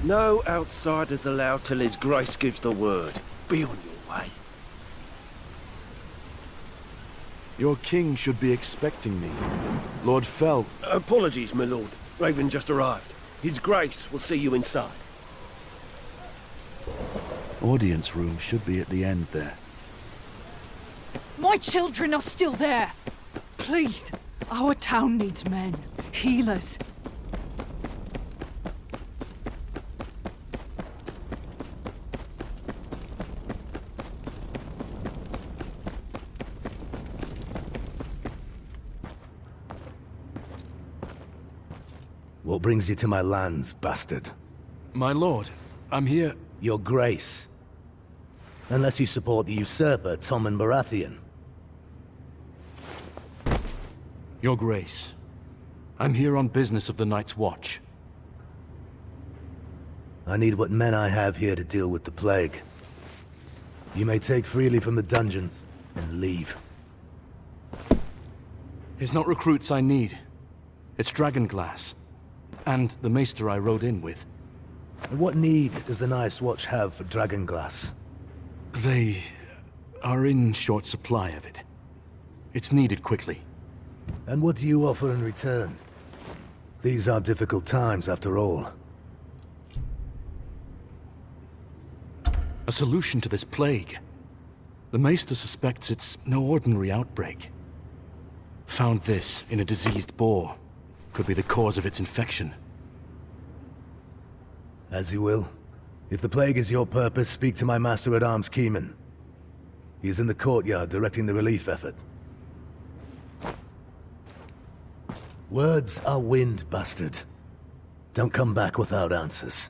No outsiders allowed till His Grace gives the word. Be on your way. Your king should be expecting me. Lord Fell... Apologies, my lord. Raven just arrived. His Grace will see you inside. Audience room should be at the end there. My children are still there. Please, our town needs men, healers. What brings you to my lands, bastard? My lord, I'm here... Your grace. Unless you support the usurper, Tommen Baratheon. Your grace. I'm here on business of the Night's Watch. I need what men I have here to deal with the plague. You may take freely from the dungeons, and leave. It's not recruits I need. It's dragonglass. And the maester I rode in with. And what need does the Night's Watch have for dragonglass? They are in short supply of it. It's needed quickly. And what do you offer in return? These are difficult times, after all. A solution to this plague. The maester suspects it's no ordinary outbreak. Found this in a diseased boar. Could be the cause of its infection. As you will. If the plague is your purpose, speak to my master-at-arms, Keeman. He is in the courtyard directing the relief effort. Words are wind, bastard. Don't come back without answers.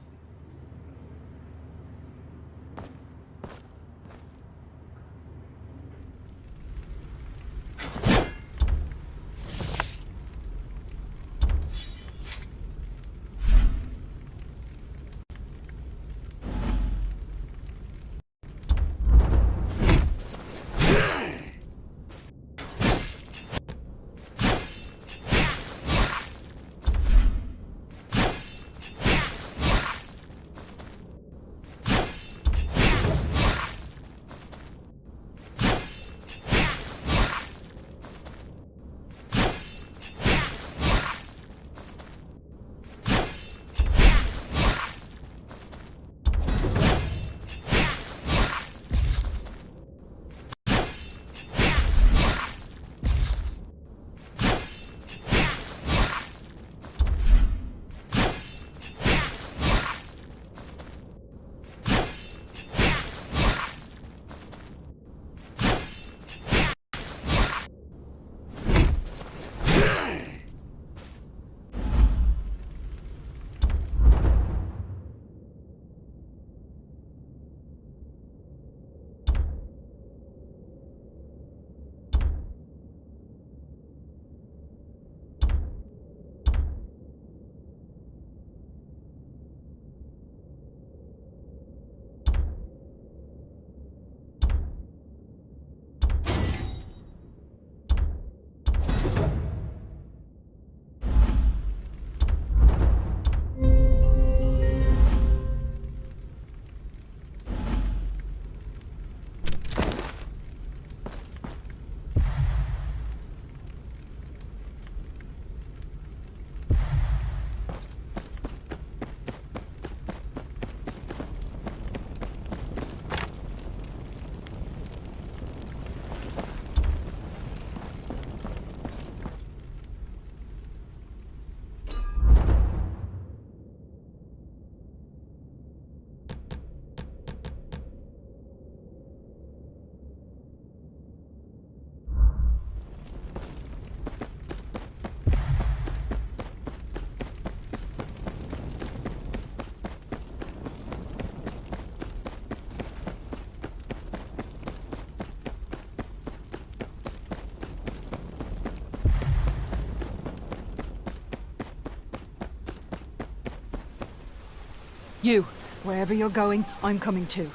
You, wherever you're going, I'm coming too.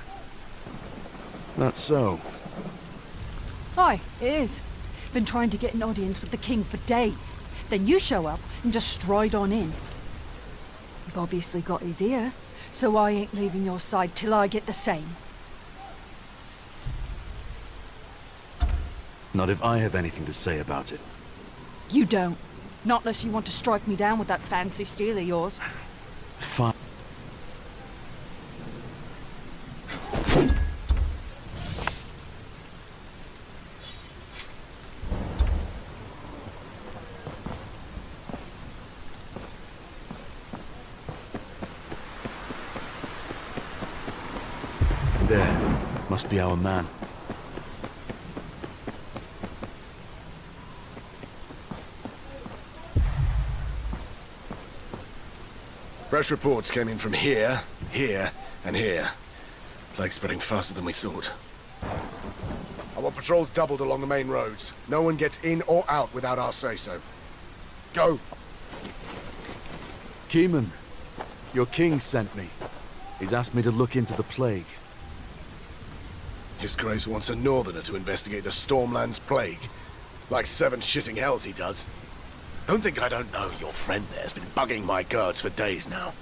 That's so. Aye, it is. Been trying to get an audience with the king for days. Then you show up and just stride on in. You've obviously got his ear, so I ain't leaving your side till I get the same. Not if I have anything to say about it. You don't. Not unless you want to strike me down with that fancy steel of yours. Fine. There. Must be our man. Fresh reports came in from here, here, and here. Plague spreading faster than we thought. Our patrols doubled along the main roads. No one gets in or out without our say-so. Go! Keeman, your king sent me. He's asked me to look into the plague. His Grace wants a northerner to investigate the Stormland's plague. Like 7 shitting hells he does. Don't think I don't know your friend there's been bugging my guards for days now.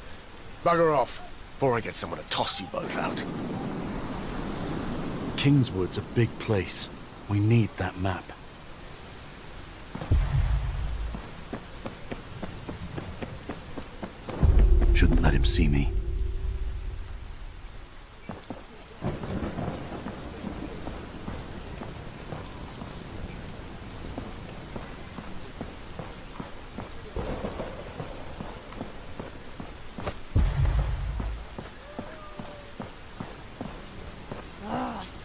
Bugger off, before I get someone to toss you both out. Kingswood's a big place. We need that map. Shouldn't let him see me.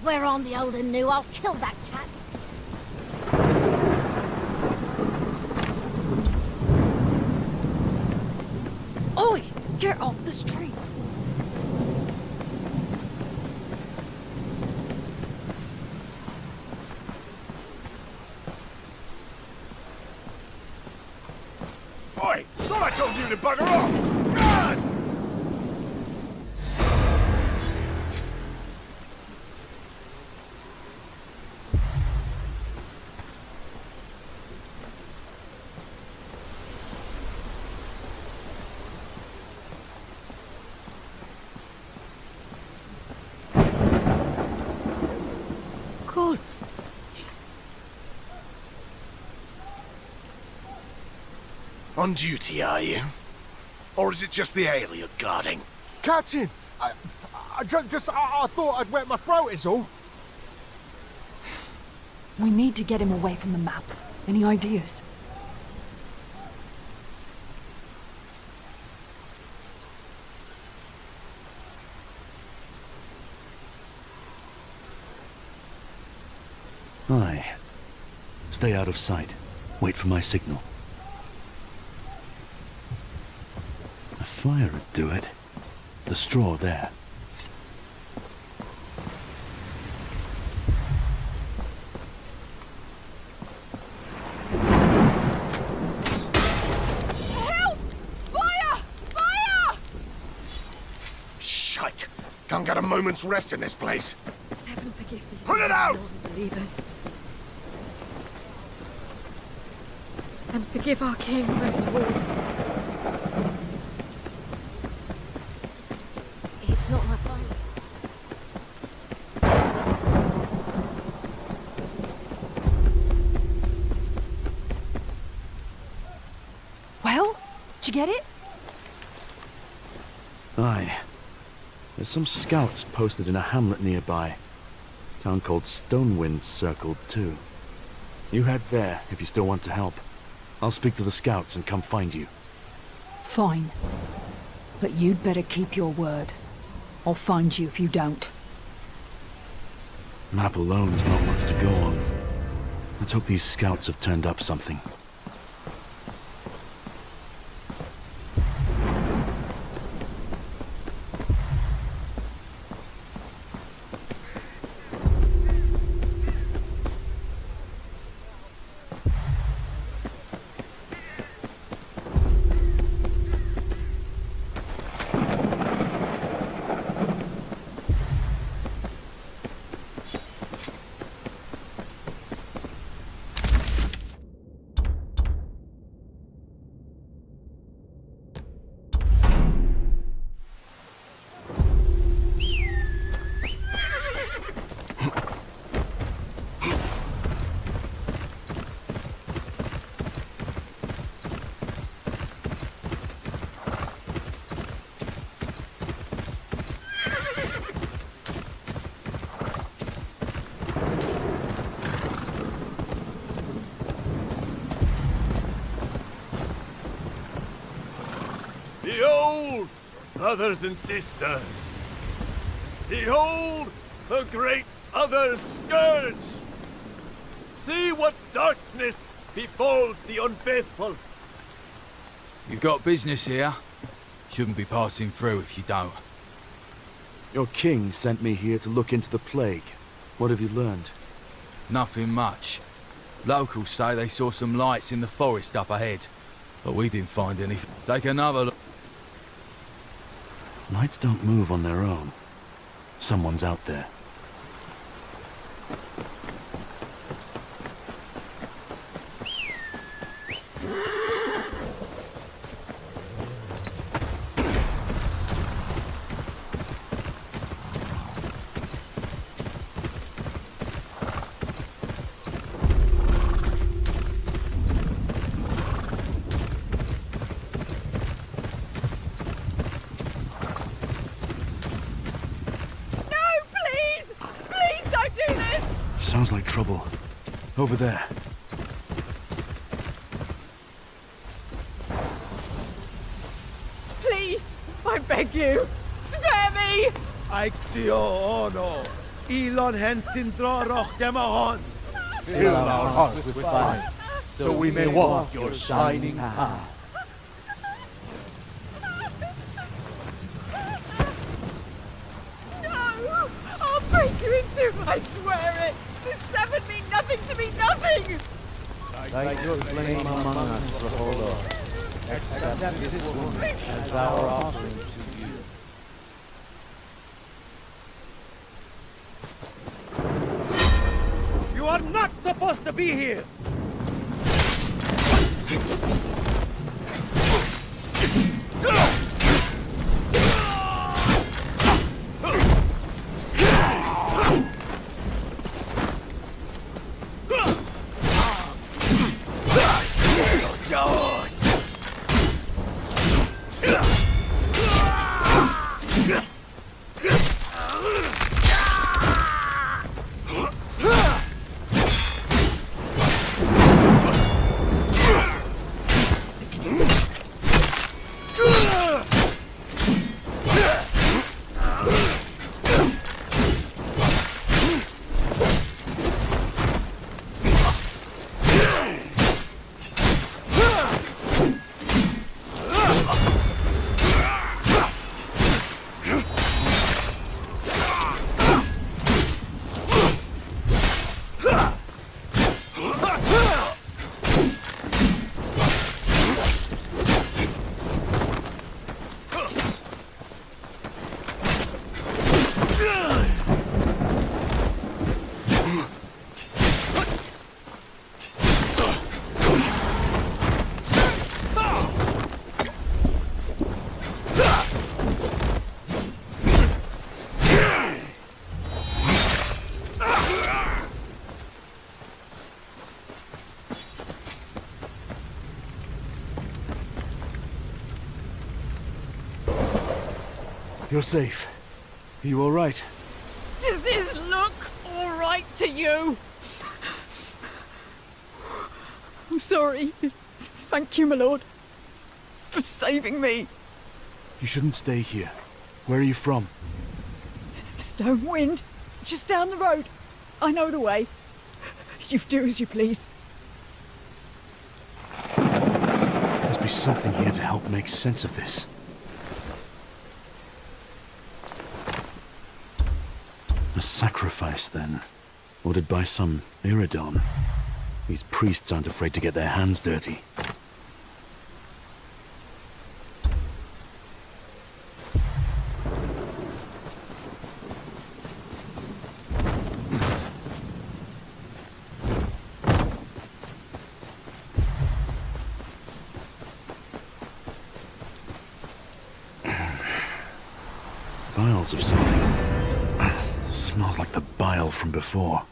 Swear on the old and new, I'll kill that cat. Oi! Get off the street! Oi! Thought I told you to bugger off! God! On duty, are you? Or is it just the ale you're guarding? Captain! I thought I'd wet my throat is all. We need to get him away from the map. Any ideas? Aye. Stay out of sight. Wait for my signal. A fire would do it. The straw there. Help! Fire! Fire! Shite! Can't get a moment's rest in this place. Seven forgive these. Put it out! Believers. And forgive our king most of all. It's not my fault. Well, did you get it? Aye. There's some scouts posted in a hamlet nearby. Town called Stonewind's circled too. You head there if you still want to help. I'll speak to the scouts and come find you. Fine. But you'd better keep your word. I'll find you if you don't. Map alone's not much to go on. Let's hope these scouts have turned up something. Behold, brothers and sisters! Behold the great other scourge! See what darkness befalls the unfaithful! You've got business here. shouldn't be passing through if you don't. Your king sent me here to look into the plague. What have you learned? Nothing much. Locals say they saw some lights in the forest up ahead, but we didn't find any. Take another look. Lights don't move on their own. Someone's out there. Sounds like trouble. Over there. Please, I beg you, spare me! Aixio ono, Elon Hensin Droroch Demahan. Fill our hearts with fire, so we may walk your shining path. No! I'll pray to him too, I swear it! The seven mean nothing to me, nothing! Thy good flame among us, Lord. Accept this woman as our offering to you. You are not supposed to be here! You're safe. Are you all right? Does this look all right to you? I'm sorry. Thank you, my lord, for saving me. You shouldn't stay here. Where are you from? Stonewind, just down the road. I know the way. You do as you please. Must be something here to help make sense of this. A sacrifice, then. Ordered by some Iridon. These priests aren't afraid to get their hands dirty. Vials of something. Smells like the bile from before.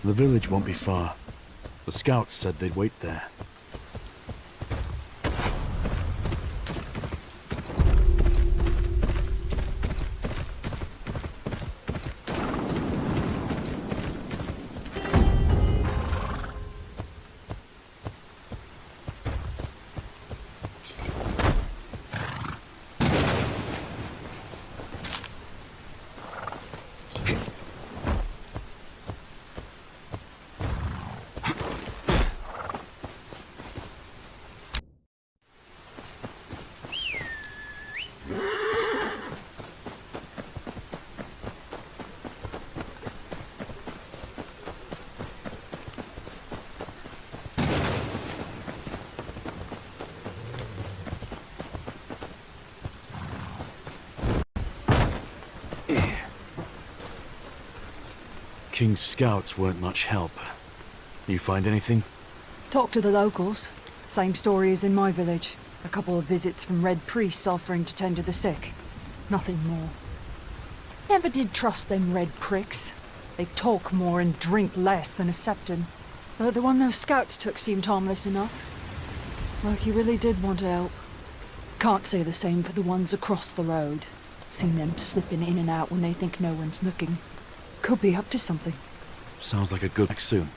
The village won't be far. The scouts said they'd wait there. King's scouts weren't much help. You find anything? Talk to the locals. Same story as in my village. A couple of visits from red priests offering to tend to the sick. Nothing more. Never did trust them red pricks. They talk more and drink less than a septon. Though the one those scouts took seemed harmless enough. Like he really did want to help. Can't say the same for the ones across the road. Seen them slipping in and out when they think no one's looking. Could be up to something. Sounds like a good back soon.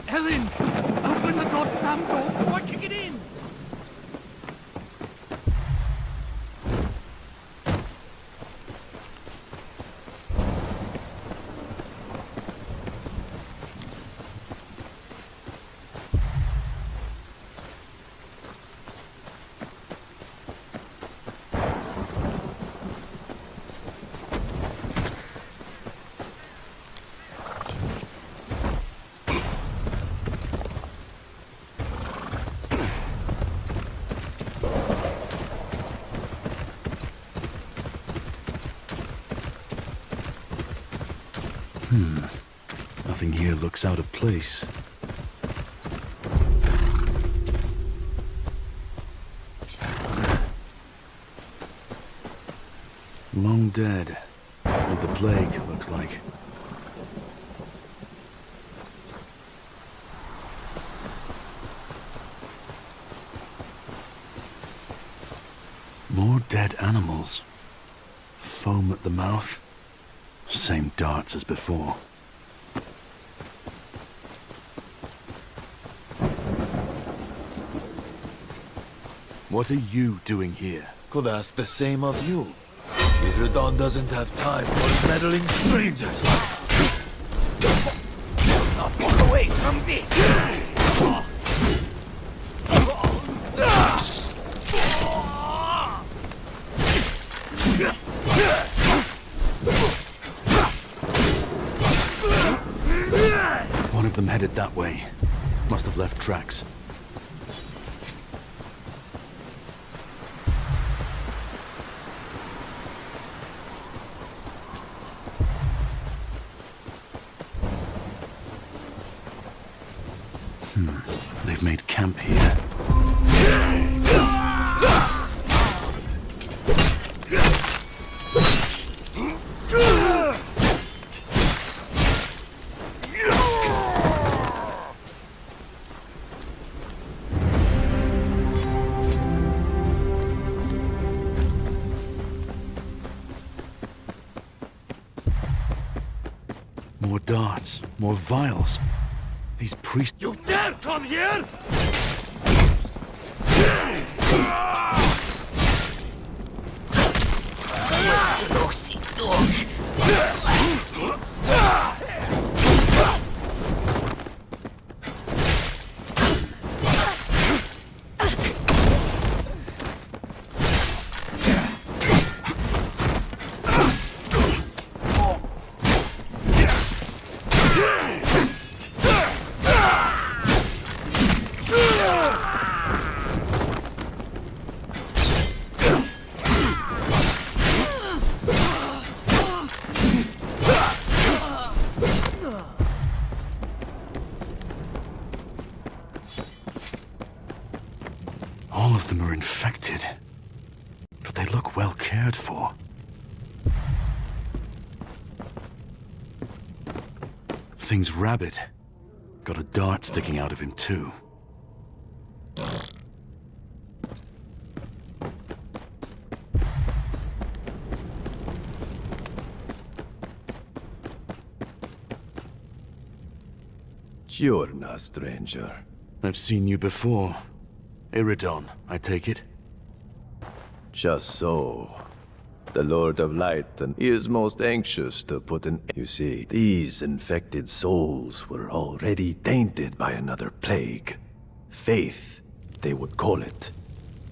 Helen! Open the goddamn door before I kick it in! Nothing here looks out of place. Long dead. Of the plague, looks like. More dead animals. Foam at the mouth. Same darts as before. What are you doing here? Could ask the same of you. Idredon doesn't have time for meddling strangers. Not walk away from me! One of them headed that way. Must have left tracks. They've made camp here. More darts, more vials. These priests... You dare come here?! Westerosi dog! All of them are infected, but they look well cared for. Thing's rabid. Got a dart sticking out of him too. You're no stranger. I've seen you before. Iridon, I take it? Just so. The Lord of Light is most anxious to put an... You see, these infected souls were already tainted by another plague. Faith, they would call it.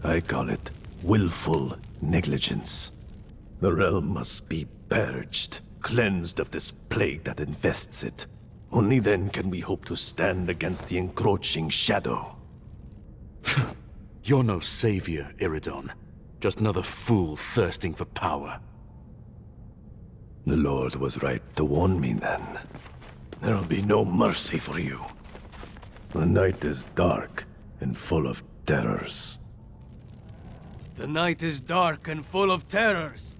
I call it willful negligence. The realm must be purged, cleansed of this plague that infests it. Only then can we hope to stand against the encroaching shadow. You're no savior, Iridon. Just another fool thirsting for power. The Lord was right to warn me then. There'll be no mercy for you. The night is dark and full of terrors. The night is dark and full of terrors.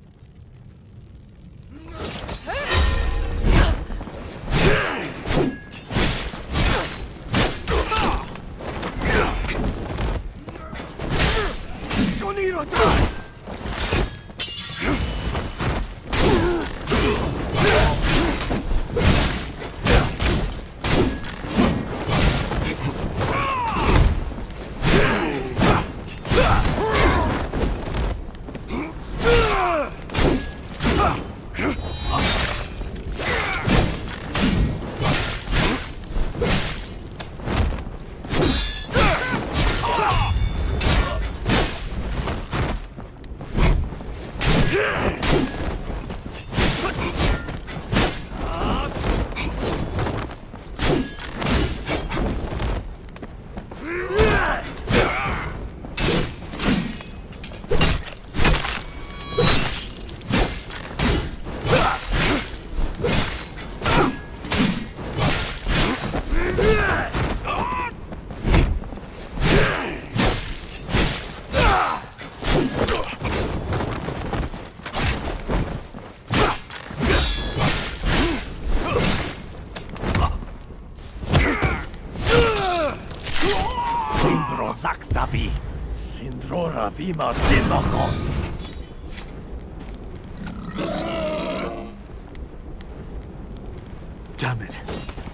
Damn it.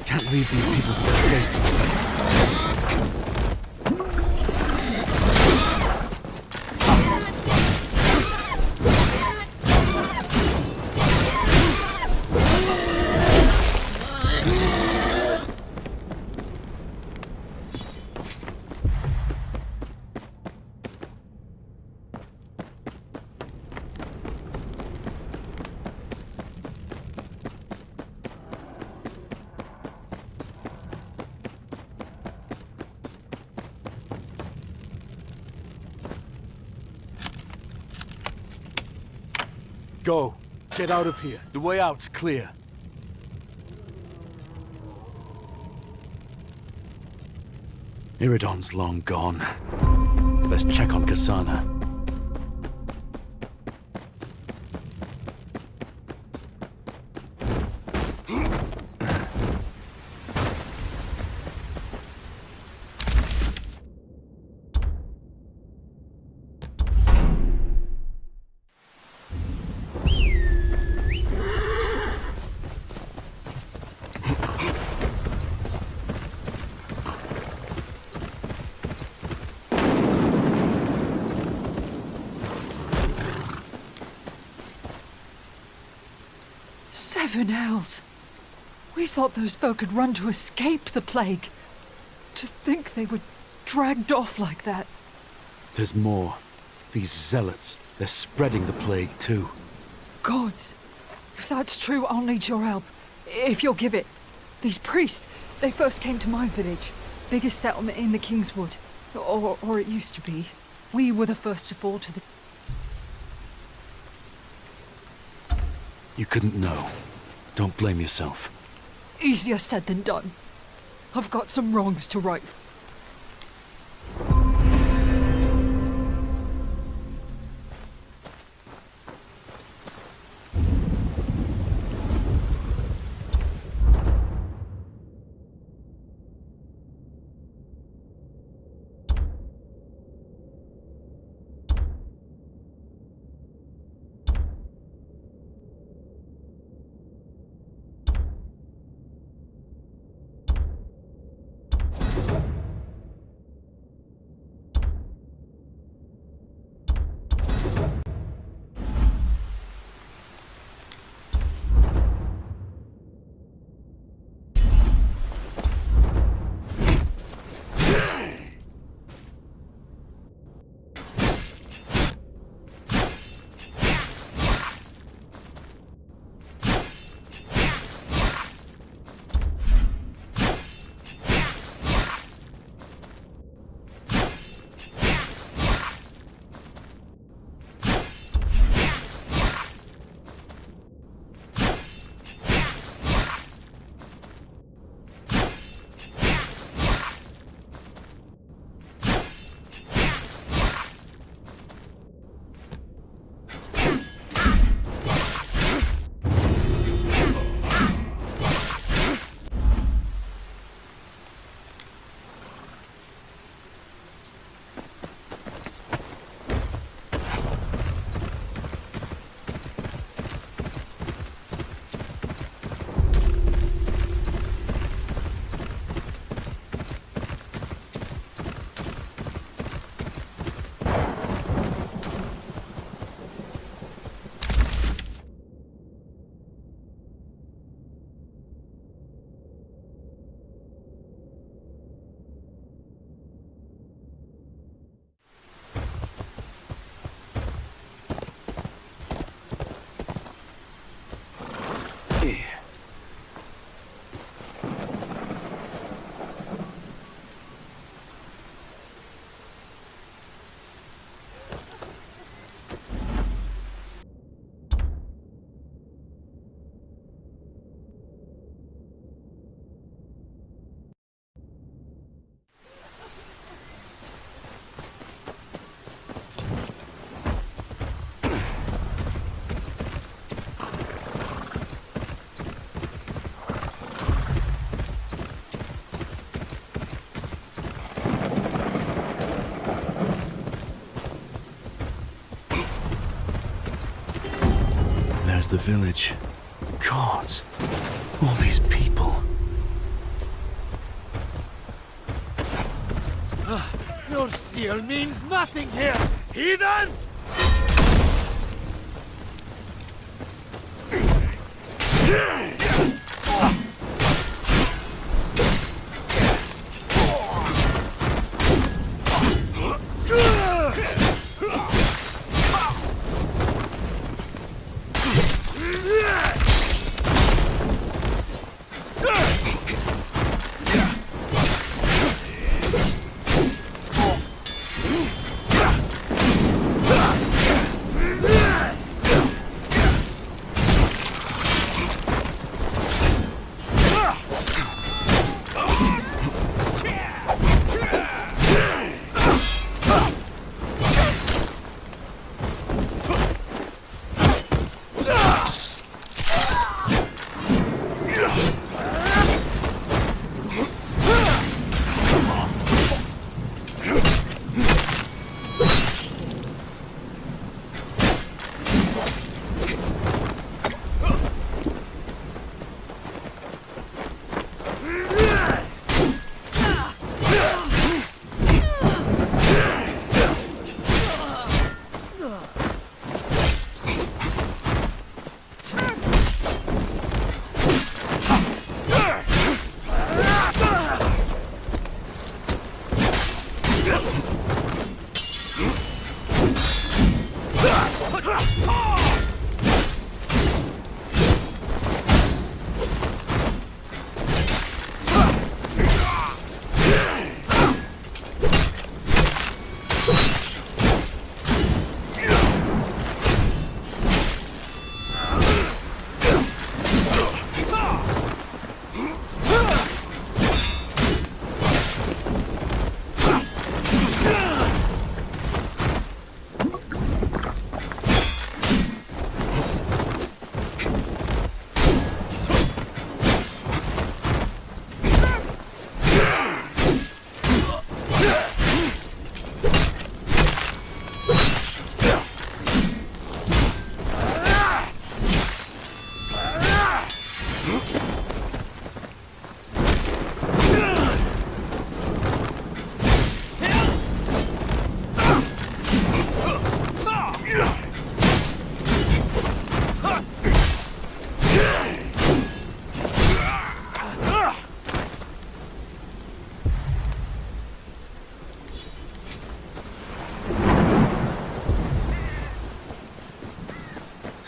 Can't leave these people to their fate. Go. Get out of here. The way out's clear. Iridon's long gone. Best check on Kasana. Seven hells. We thought those folk had run to escape the plague. To think they were dragged off like that. There's more. These zealots, they're spreading the plague too. Gods, if that's true, I'll need your help. If you'll give it. These priests, they first came to my village. Biggest settlement in the Kingswood. Or it used to be. We were the first to fall to the... You couldn't know. Don't blame yourself. Easier said than done. I've got some wrongs to right. There's the village. Gods. All these people. Your steel means nothing here, heathen!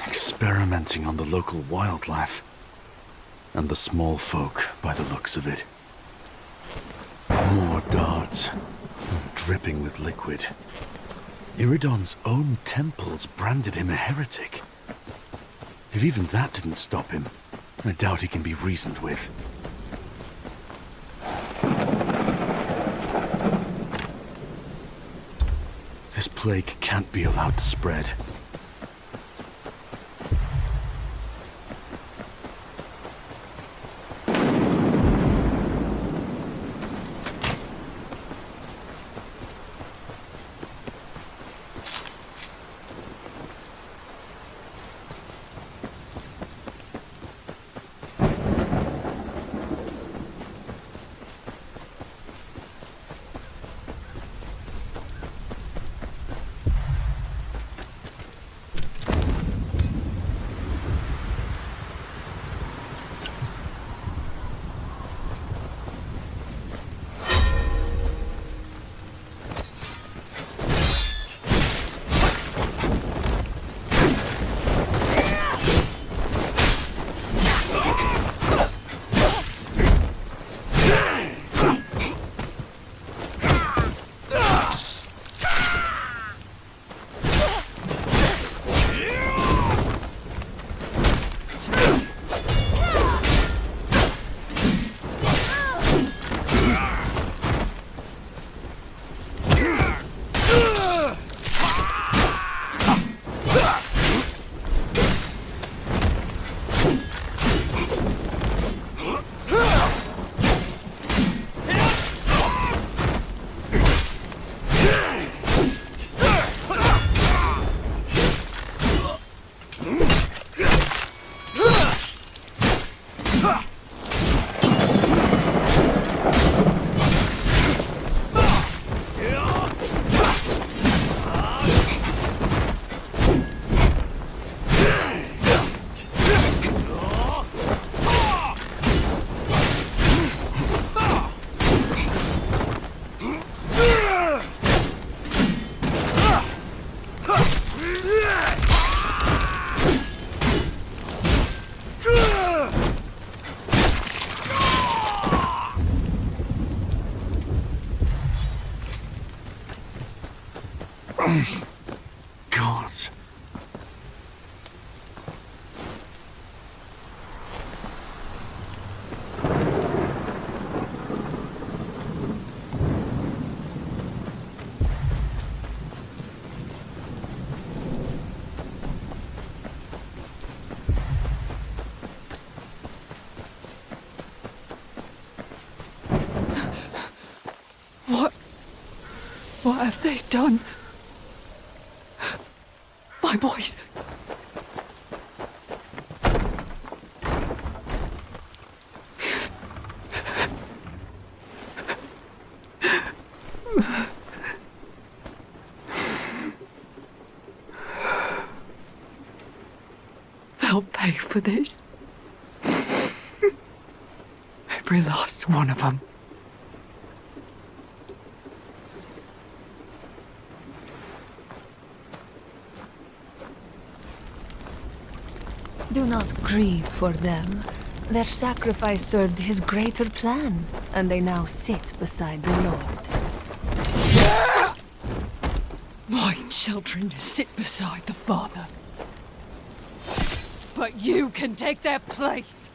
Experimenting on the local wildlife. And the small folk, by the looks of it. More darts, dripping with liquid. Iridon's own temples branded him a heretic. If even that didn't stop him, I doubt he can be reasoned with. This plague can't be allowed to spread. Gods. What have they done? My boys. They'll pay for this. Every last one of them. Do not grieve for them. Their sacrifice served his greater plan, and they now sit beside the Lord. My children sit beside the Father. But you can take their place.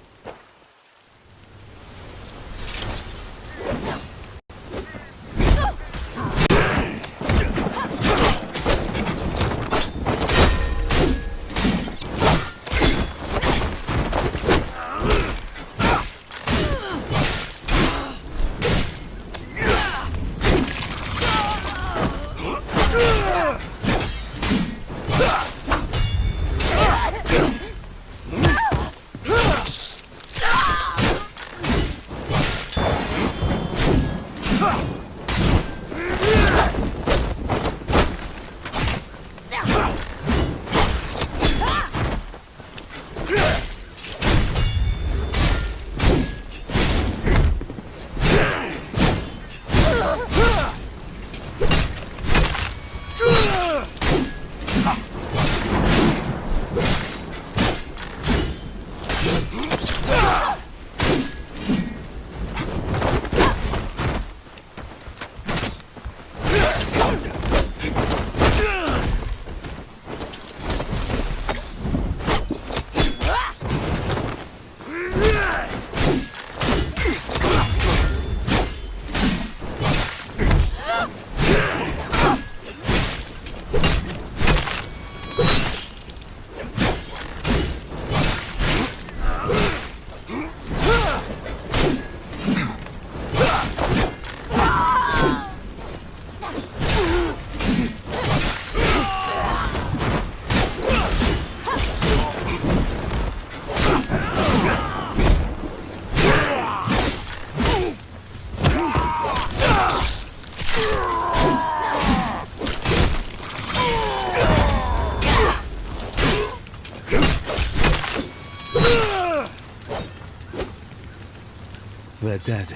They're dead.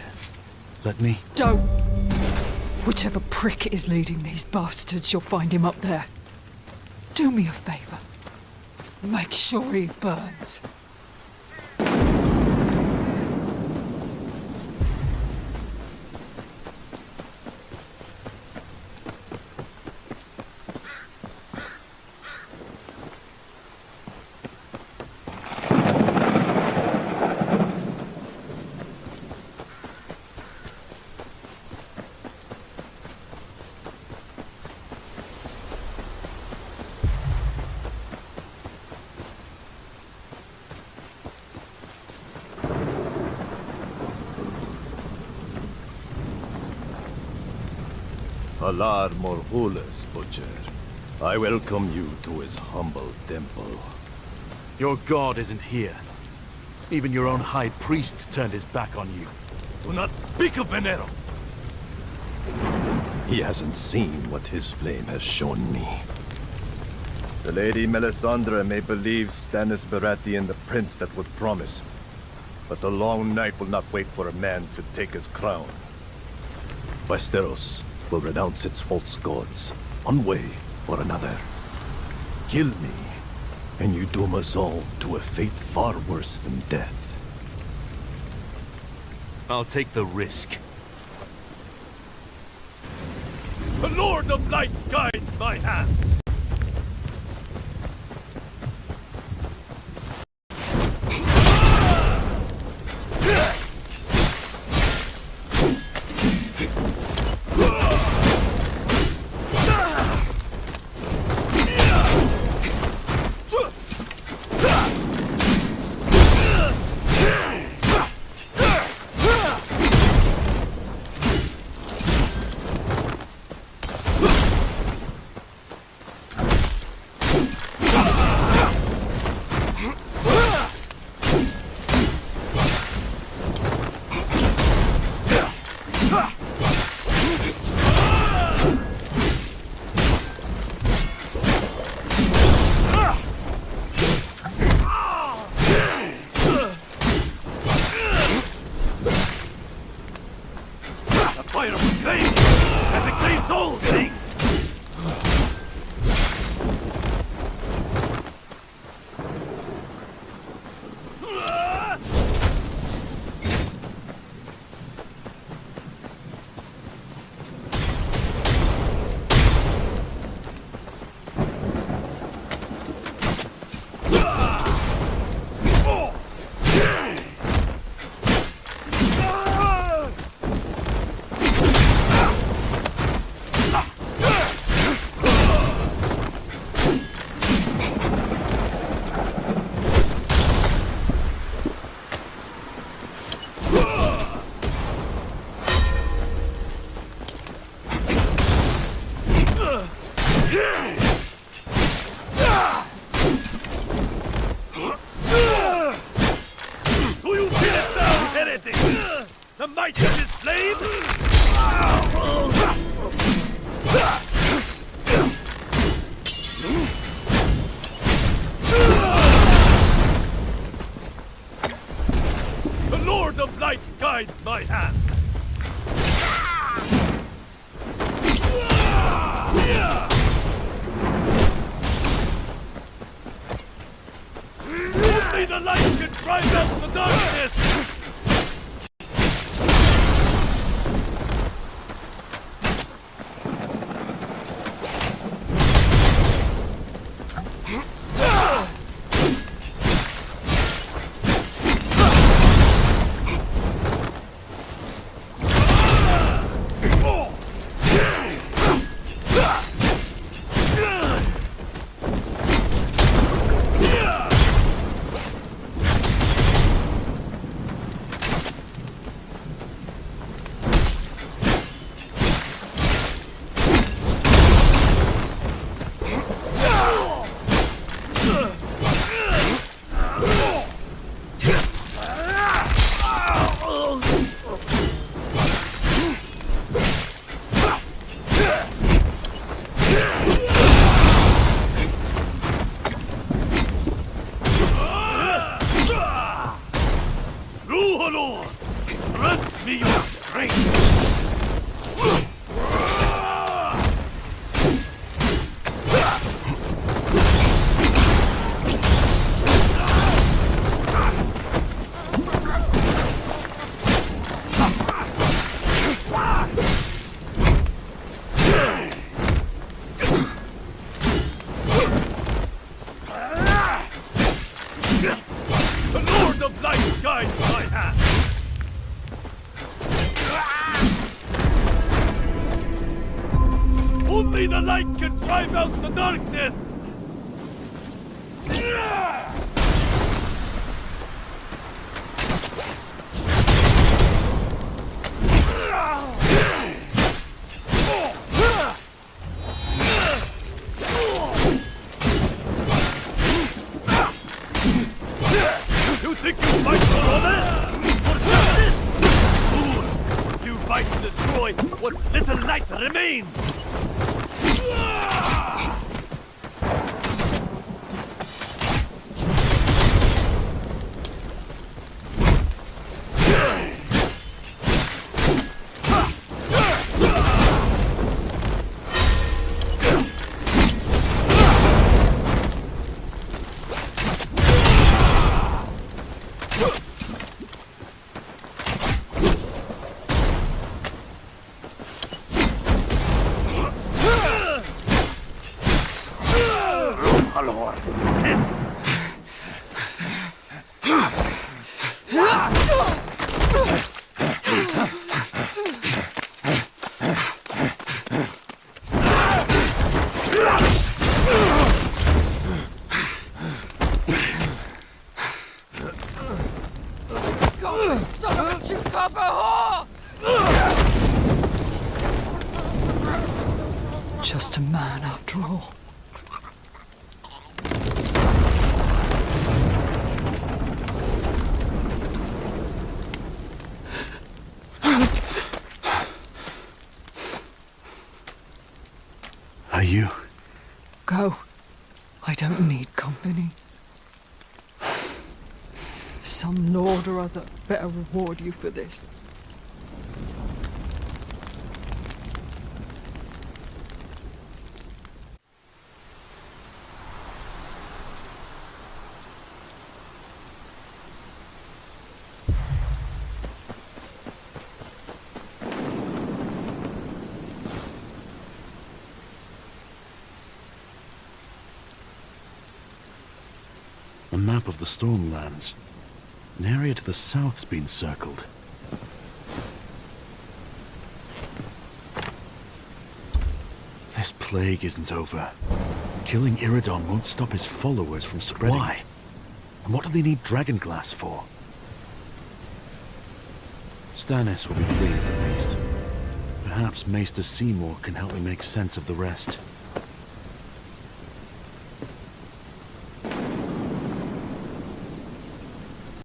Let me... Don't! Whichever prick is leading these bastards, you'll find him up there. Do me a favor. Make sure he burns. Alar Morhulis, Butcher. I welcome you to his humble temple. Your god isn't here. Even your own high priest turned his back on you. Do not speak of Venero! He hasn't seen what his flame has shown me. The Lady Melisandre may believe Stannis Baratheon the prince that was promised. But the long night will not wait for a man to take his crown. Westeros will renounce its false gods, one way or another. Kill me, and you doom us all to a fate far worse than death. I'll take the risk. The Lord of Light guides my hand. Just a man after all. Are you? Go. I don't need company. Some lord or other better reward you for this. A map of the Stormlands. An area to the south's been circled. This plague isn't over. Killing Iridon won't stop his followers from spreading it. And what do they need dragonglass for? Stannis will be pleased at least. Perhaps Maester Seymour can help me make sense of the rest.